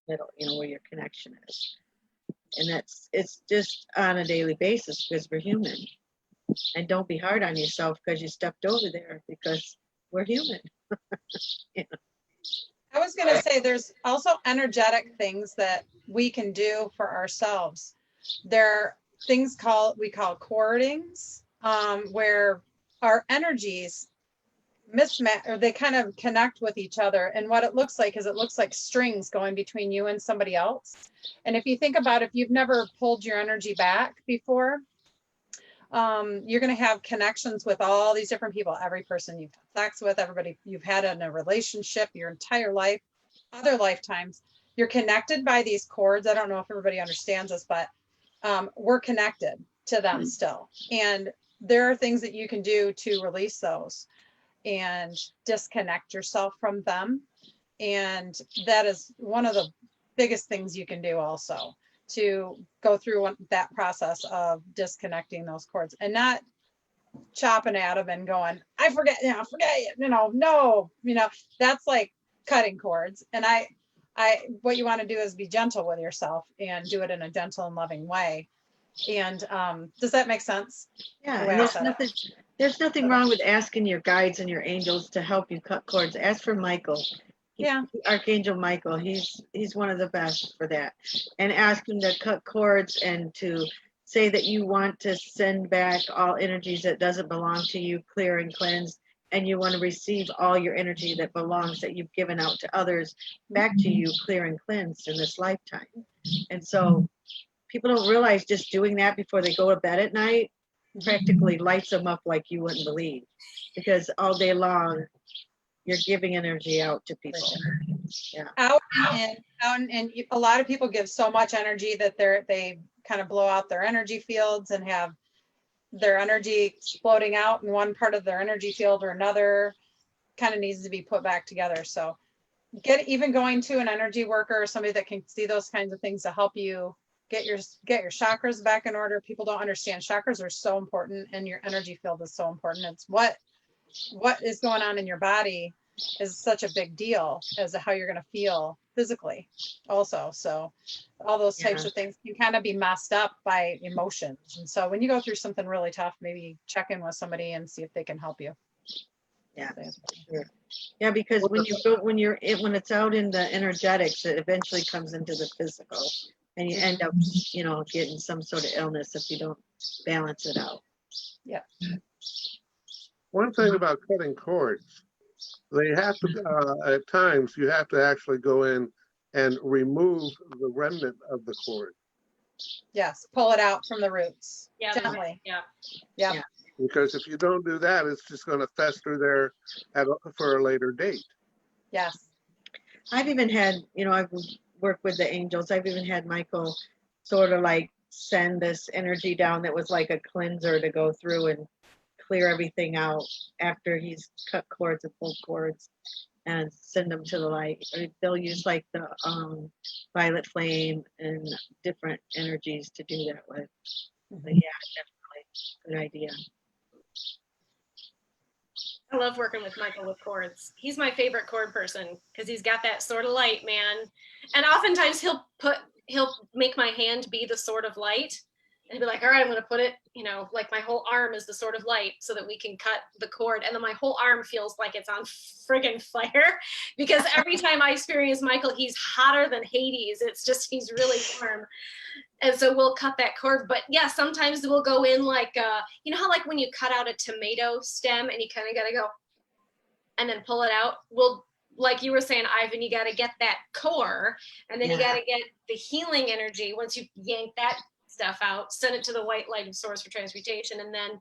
Speaker 5: middle, where your connection is. And it's just on a daily basis, because we're human. And don't be hard on yourself because you stepped over there, because we're human.
Speaker 1: I was going to say, there's also energetic things that we can do for ourselves. There are things we call cordings, where our energies mismatch, or they kind of connect with each other. And what it looks like is, it looks like strings going between you and somebody else. And if you think about, if you've never pulled your energy back before, you're going to have connections with all these different people, every person you've had sex with, everybody you've had in a relationship, your entire life, other lifetimes. You're connected by these cords. I don't know if everybody understands this, but we're connected to them still. And there are things that you can do to release those. and disconnect yourself from them. And that is one of the biggest things you can do also, to go through that process of disconnecting those cords and not chopping at them and going, I forget, forget it, no, that's like cutting cords. And what you want to do is be gentle with yourself and do it in a gentle and loving way. And does that make sense?
Speaker 5: Yeah,
Speaker 1: The way
Speaker 5: and
Speaker 1: I said it.
Speaker 5: there's nothing wrong with asking your guides and your angels to help you cut cords. Ask for Michael.
Speaker 1: Yeah.
Speaker 5: Archangel Michael, he's one of the best for that. And ask him to cut cords and to say that you want to send back all energies that doesn't belong to you, clear and cleanse, and you want to receive all your energy that belongs, that you've given out to others, back to you, clear and cleansed in this lifetime. And so people don't realize just doing that before they go to bed at night practically lights them up like you wouldn't believe, because all day long you're giving energy out to people. Yeah.
Speaker 1: Out and a lot of people give so much energy that they kind of blow out their energy fields and have their energy exploding out in one part of their energy field or another. Kind of needs to be put back together. So even going to an energy worker or somebody that can see those kinds of things to help you get your chakras back in order. People don't understand chakras are so important, and your energy field is so important. It's what is going on in your body is such a big deal as to how you're going to feel physically also. So all those types of things can kind of be messed up by emotions. And so when you go through something really tough, maybe check in with somebody and see if they can help you.
Speaker 5: Yeah, sure. Yeah, because when it's out in the energetics, it eventually comes into the physical, and you end up, getting some sort of illness if you don't balance it out.
Speaker 1: Yeah.
Speaker 2: One thing about cutting cords, they have to, at times, you have to actually go in and remove the remnant of the cord.
Speaker 1: Yes, pull it out from the roots.
Speaker 4: Yeah,
Speaker 1: gently.
Speaker 4: Yeah.
Speaker 2: Because if you don't do that, it's just going to fester there for a later date.
Speaker 1: Yes.
Speaker 5: I've even had, I've worked with the angels. I've even had Michael sort of like send this energy down that was like a cleanser to go through and clear everything out after he's cut cords and pulled cords and send them to the light. Or they'll use like the violet flame and different energies to do that with. But yeah, definitely good idea.
Speaker 4: I love working with Michael with cords. He's my favorite cord person because he's got that sword of light, man. And oftentimes he'll make my hand be the sword of light and be like, all right, I'm going to put it, like my whole arm is the sword of light so that we can cut the cord. And then my whole arm feels like it's on friggin' fire because every time I experience Michael, he's hotter than Hades. It's just, he's really warm. And so we'll cut that cord. But yeah, sometimes we'll go in like, how like when you cut out a tomato stem and you kind of got to go and then pull it out. Well, like you were saying, Ivan, you got to get that core and then you got to get the healing energy. Once you yank that stuff out, send it to the white light source for transmutation, and then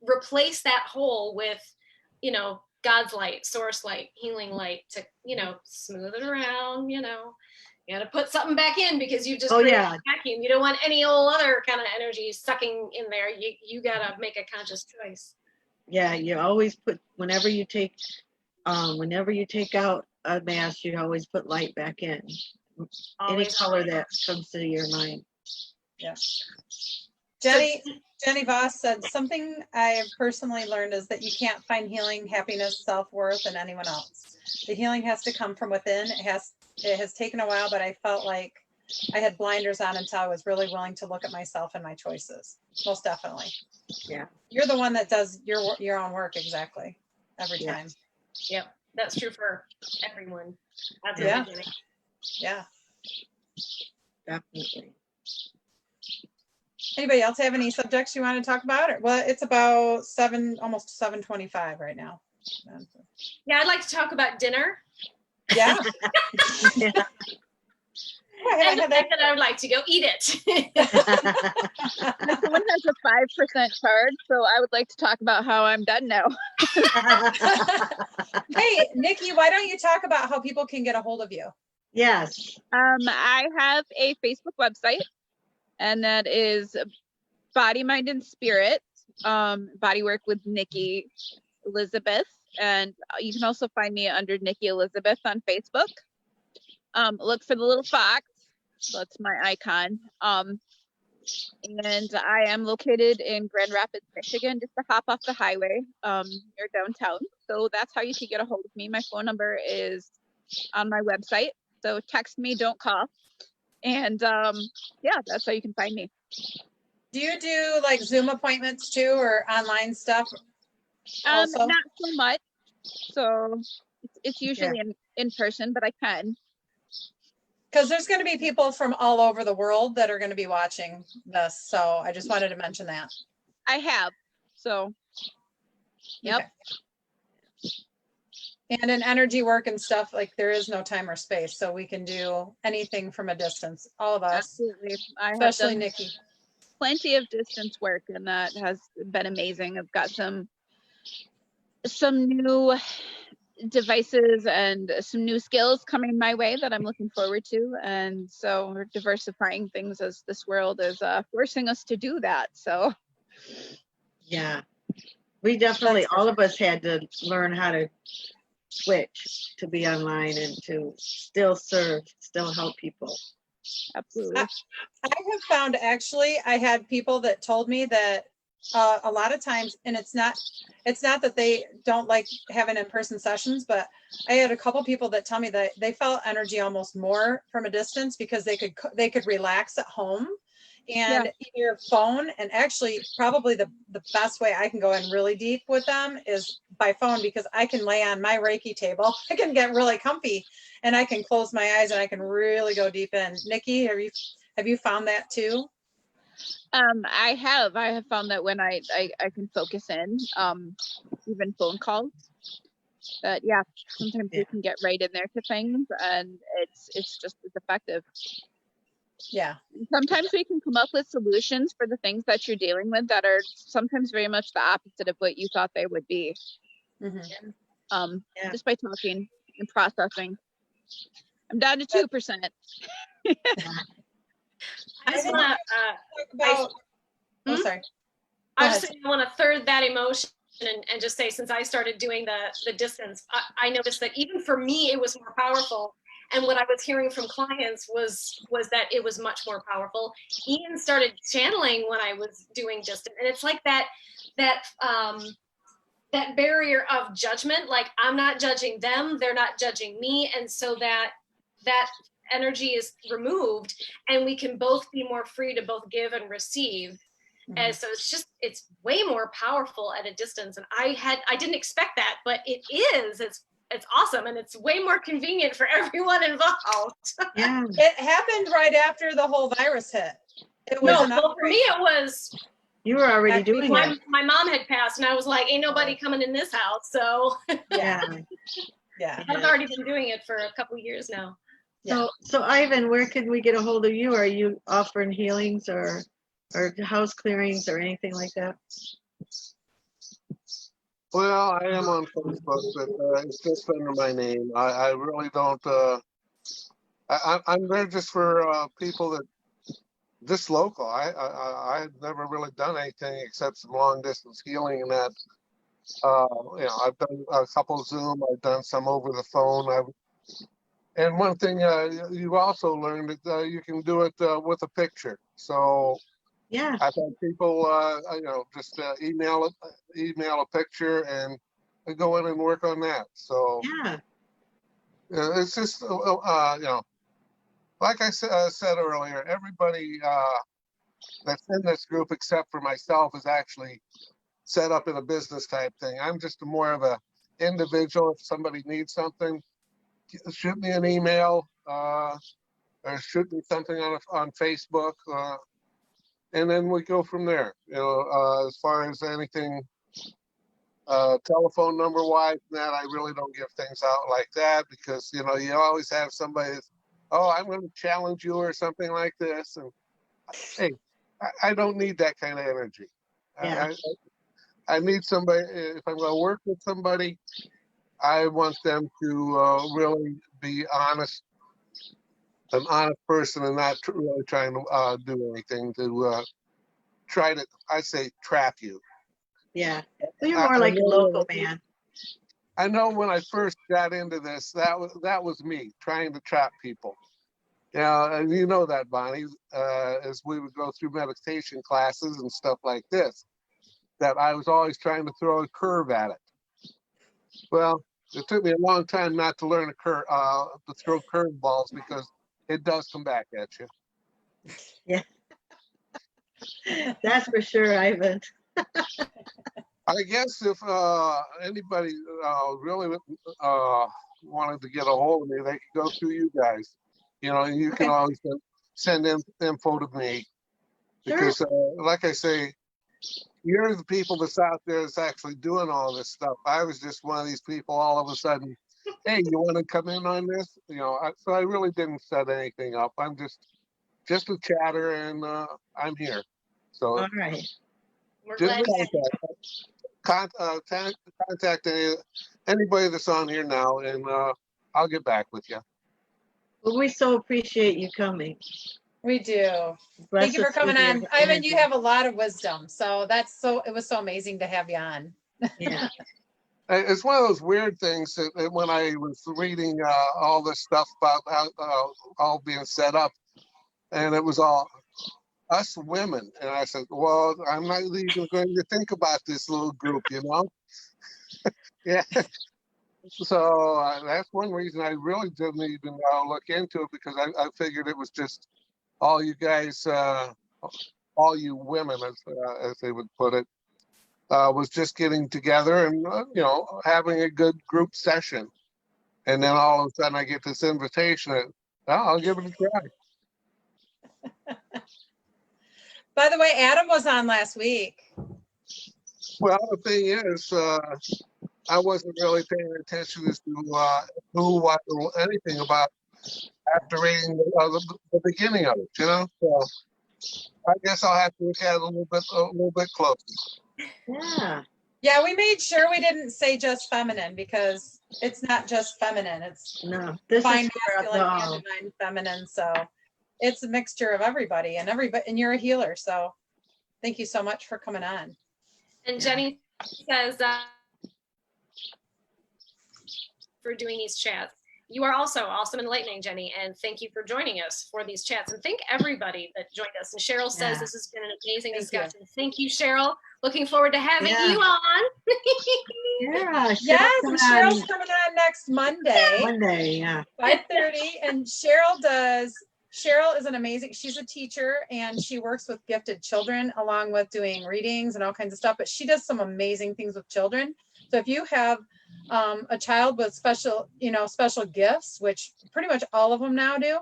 Speaker 4: replace that hole with, God's light, source light, healing light to, smooth it around, you got to put something back in because you just created a vacuum. You don't want any old other kind of energy sucking in there. You got to make a conscious choice.
Speaker 5: Yeah, you always put, whenever you take out a mask, you always put light back in. Any color that comes to your mind.
Speaker 1: Yes. Jenny Voss said, something I have personally learned is that you can't find healing, happiness, self-worth in anyone else. The healing has to come from within. It has taken a while, but I felt like I had blinders on until I was really willing to look at myself and my choices. Most definitely.
Speaker 5: Yeah.
Speaker 1: You're the one that does your own work exactly every time.
Speaker 4: Yep. That's true for everyone. That's
Speaker 1: yeah. Yeah.
Speaker 5: Definitely.
Speaker 1: Anybody else have any subjects you want to talk about? Well, it's about almost 7:25 right now.
Speaker 4: Yeah, I'd like to talk about dinner.
Speaker 1: Yeah.
Speaker 4: And the fact that I would like to go eat it.
Speaker 3: Someone has a 5% card, so I would like to talk about how I'm done now.
Speaker 1: Hey, Nikki, why don't you talk about how people can get a hold of you?
Speaker 5: Yes.
Speaker 3: I have a Facebook website, and that is Body, Mind, and Spirit, Bodywork with Nikki, Elizabeth, and you can also find me under Niki Elizabeth on Facebook. Look for the little fox. That's my icon. And I am located in Grand Rapids, Michigan, just a hop off the highway near downtown. So that's how you can get a hold of me. My phone number is on my website. So text me, don't call. And yeah, that's how you can find me.
Speaker 1: Do you do like Zoom appointments too, or online stuff also?
Speaker 3: Not so much. So it's usually in person, but I can.
Speaker 1: Because there's going to be people from all over the world that are going to be watching this. So I just wanted to mention that.
Speaker 3: I have. So, yep.
Speaker 1: Okay. And in energy work and stuff, like there is no time or space. So we can do anything from a distance. All of us.
Speaker 3: Absolutely. I
Speaker 1: Especially
Speaker 3: have done
Speaker 1: Niki.
Speaker 3: plenty of distance work, and that has been amazing. I've got some new devices and some new skills coming my way that I'm looking forward to. And so we're diversifying things as this world is forcing us to do that. So
Speaker 5: Yeah, we definitely, all of us had to learn how to switch to be online and to still serve, still help people.
Speaker 3: absolutely.
Speaker 1: I have found actually, I had people that told me that a lot of times, and it's not that they don't like having in-person sessions, but I had a couple people that tell me that they felt energy almost more from a distance because they could relax at home and your phone. And actually probably the best way I can go in really deep with them is by phone, because I can lay on my Reiki table. I can get really comfy and I can close my eyes and I can really go deep in. Niki, have you found that too?
Speaker 3: I have found that when I can focus in, even phone calls, that sometimes we can get right in there to things, and it's just as effective.
Speaker 1: Yeah.
Speaker 3: Sometimes we can come up with solutions for the things that you're dealing with that are sometimes very much the opposite of what you thought they would be.
Speaker 1: Mm-hmm.
Speaker 3: Just by talking and processing. I'm down to 2%.
Speaker 4: I just want to
Speaker 1: about. Oh, sorry.
Speaker 4: I want to third that emotion and just say, since I started doing the distance, I noticed that even for me, it was more powerful. And what I was hearing from clients was that it was much more powerful. Ian started channeling when I was doing distance, and it's like that barrier of judgment. Like, I'm not judging them, they're not judging me, and so that energy is removed, and we can both be more free to both give and receive. Mm-hmm. And so it's way more powerful at a distance. And I didn't expect that, but it is. It's awesome, and it's way more convenient for everyone involved.
Speaker 5: Yeah.
Speaker 1: It happened right after the whole virus hit. It was
Speaker 4: for me it was.
Speaker 5: You were already doing it.
Speaker 4: My mom had passed, and I was like, ain't nobody coming in this house. So
Speaker 1: yeah.
Speaker 4: I've already been doing it for a couple years now.
Speaker 5: So Ivan, where can we get a hold of you? Are you offering healings or house clearings or anything like that?
Speaker 2: Well, I am on Facebook, but it's just under my name. I really don't. I'm there just for people that this local. I've never really done anything except some long distance healing, and that. I've done a couple of Zoom. I've done some over the phone. And one thing you also learned that you can do it with a picture. So
Speaker 5: yeah,
Speaker 2: I've had people just email a picture and go in and work on that. So it's just like I said earlier, everybody that's in this group except for myself is actually set up in a business type thing. I'm just more of a individual. If somebody needs something, shoot me an email or shoot me something on Facebook, and then we go from there. As far as anything telephone number wise, that I really don't give things out like that, because you always have somebody that's, oh, I'm going to challenge you or something like this, and hey, I don't need that kind of energy.
Speaker 5: Yeah.
Speaker 2: I need somebody. If I'm going to work with somebody, I want them to really be honest, an honest person, and not really trying to do anything to try to, I say, trap you.
Speaker 5: Yeah. Well, you're
Speaker 2: I
Speaker 5: more like a
Speaker 2: know
Speaker 5: local man.
Speaker 2: I know when I first got into this, that was me trying to trap people. Yeah, and you know that, Bonnie, as we would go through meditation classes and stuff like this, that I was always trying to throw a curve at it. Well, it took me a long time not to learn to throw curveballs, because it does come back at you.
Speaker 5: Yeah. That's for sure, Ivan.
Speaker 2: I guess if anybody really wanted to get a hold of me, they could go through you guys. You know, and you can
Speaker 1: Okay.
Speaker 2: always send info to me,
Speaker 5: Sure.
Speaker 2: because, like I say, you're the people that's out there that's actually doing all this stuff. I was just one of these people all of a sudden, hey, you want to come in on this? You know, so I really didn't set anything up. I'm just a chatter, and I'm here. So
Speaker 5: All right.
Speaker 4: We're
Speaker 2: just
Speaker 4: glad to have you.
Speaker 2: contact anybody that's on here now, and I'll get back with you.
Speaker 5: Well, we so appreciate you coming.
Speaker 1: We do.
Speaker 5: Bless
Speaker 1: Thank you for
Speaker 5: us
Speaker 1: coming
Speaker 5: with your
Speaker 1: on. Ivan, you
Speaker 5: energy.
Speaker 1: have a lot of wisdom. So it was so amazing to have you on.
Speaker 5: Yeah.
Speaker 2: It's one of those weird things that when I was reading all this stuff about how all being set up, and it was all us women, and I said, well, I'm not even going to think about this little group, you know? Yeah. So that's one reason I really didn't even look into it, because I figured it was just all you guys, all you women, as they would put it, was just getting together and, having a good group session. And then all of a sudden I get this invitation, and I'll give it a try.
Speaker 1: By the way, Adam was on last week.
Speaker 2: Well, the thing is, I wasn't really paying attention as to who, what, or anything about after reading the beginning of it, you know? So I guess I'll have to look at it a little bit closer.
Speaker 5: Yeah.
Speaker 1: Yeah, we made sure we didn't say just feminine, because it's not just feminine. It's
Speaker 5: No. This
Speaker 1: divine
Speaker 5: is for us
Speaker 1: masculine and
Speaker 5: all.
Speaker 1: divine feminine. So it's a mixture of everybody, and you're a healer. So thank you so much for coming on.
Speaker 4: And Jenny says for doing these chats. You are also awesome and enlightening, Jenny, and thank you for joining us for these chats. And thank everybody that joined us. And Cheryl says
Speaker 5: Yeah.
Speaker 4: this has been an amazing
Speaker 1: Thank you.
Speaker 4: discussion. Thank you, Cheryl. Looking forward to having
Speaker 5: Yeah.
Speaker 4: you on.
Speaker 5: Yeah.
Speaker 1: Yes,
Speaker 5: Cheryl,
Speaker 1: and
Speaker 5: come on
Speaker 1: Cheryl's coming on next Monday,
Speaker 5: Monday. Yeah.
Speaker 1: 5:30. And Cheryl is an amazing, she's a teacher, and she works with gifted children along with doing readings and all kinds of stuff, but she does some amazing things with children. So if you have a child with special gifts, which pretty much all of them now do,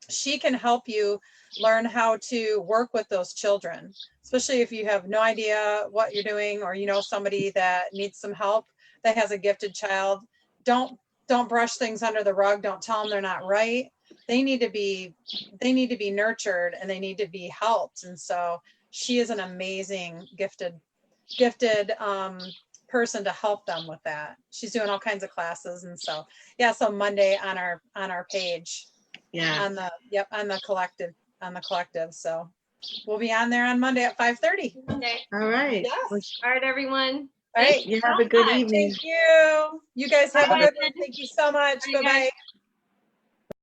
Speaker 1: she can help you learn how to work with those children, especially if you have no idea what you're doing, or somebody that needs some help that has a gifted child. Don't brush things under the rug. Don't tell them they're not right. They need to be nurtured, and they need to be helped. And so she is an amazing gifted person to help them with that. She's doing all kinds of classes. And so so Monday on our page,
Speaker 5: Yeah.
Speaker 1: on the collective. So we'll be on there on Monday at 5:30.
Speaker 4: Okay.
Speaker 5: All right.
Speaker 1: Yes.
Speaker 4: All right, everyone.
Speaker 1: All right.
Speaker 5: You have a good evening.
Speaker 1: Thank you. You guys have a
Speaker 4: Bye.
Speaker 1: good one. Thank you so much.
Speaker 4: Bye, guys.
Speaker 1: Bye-bye.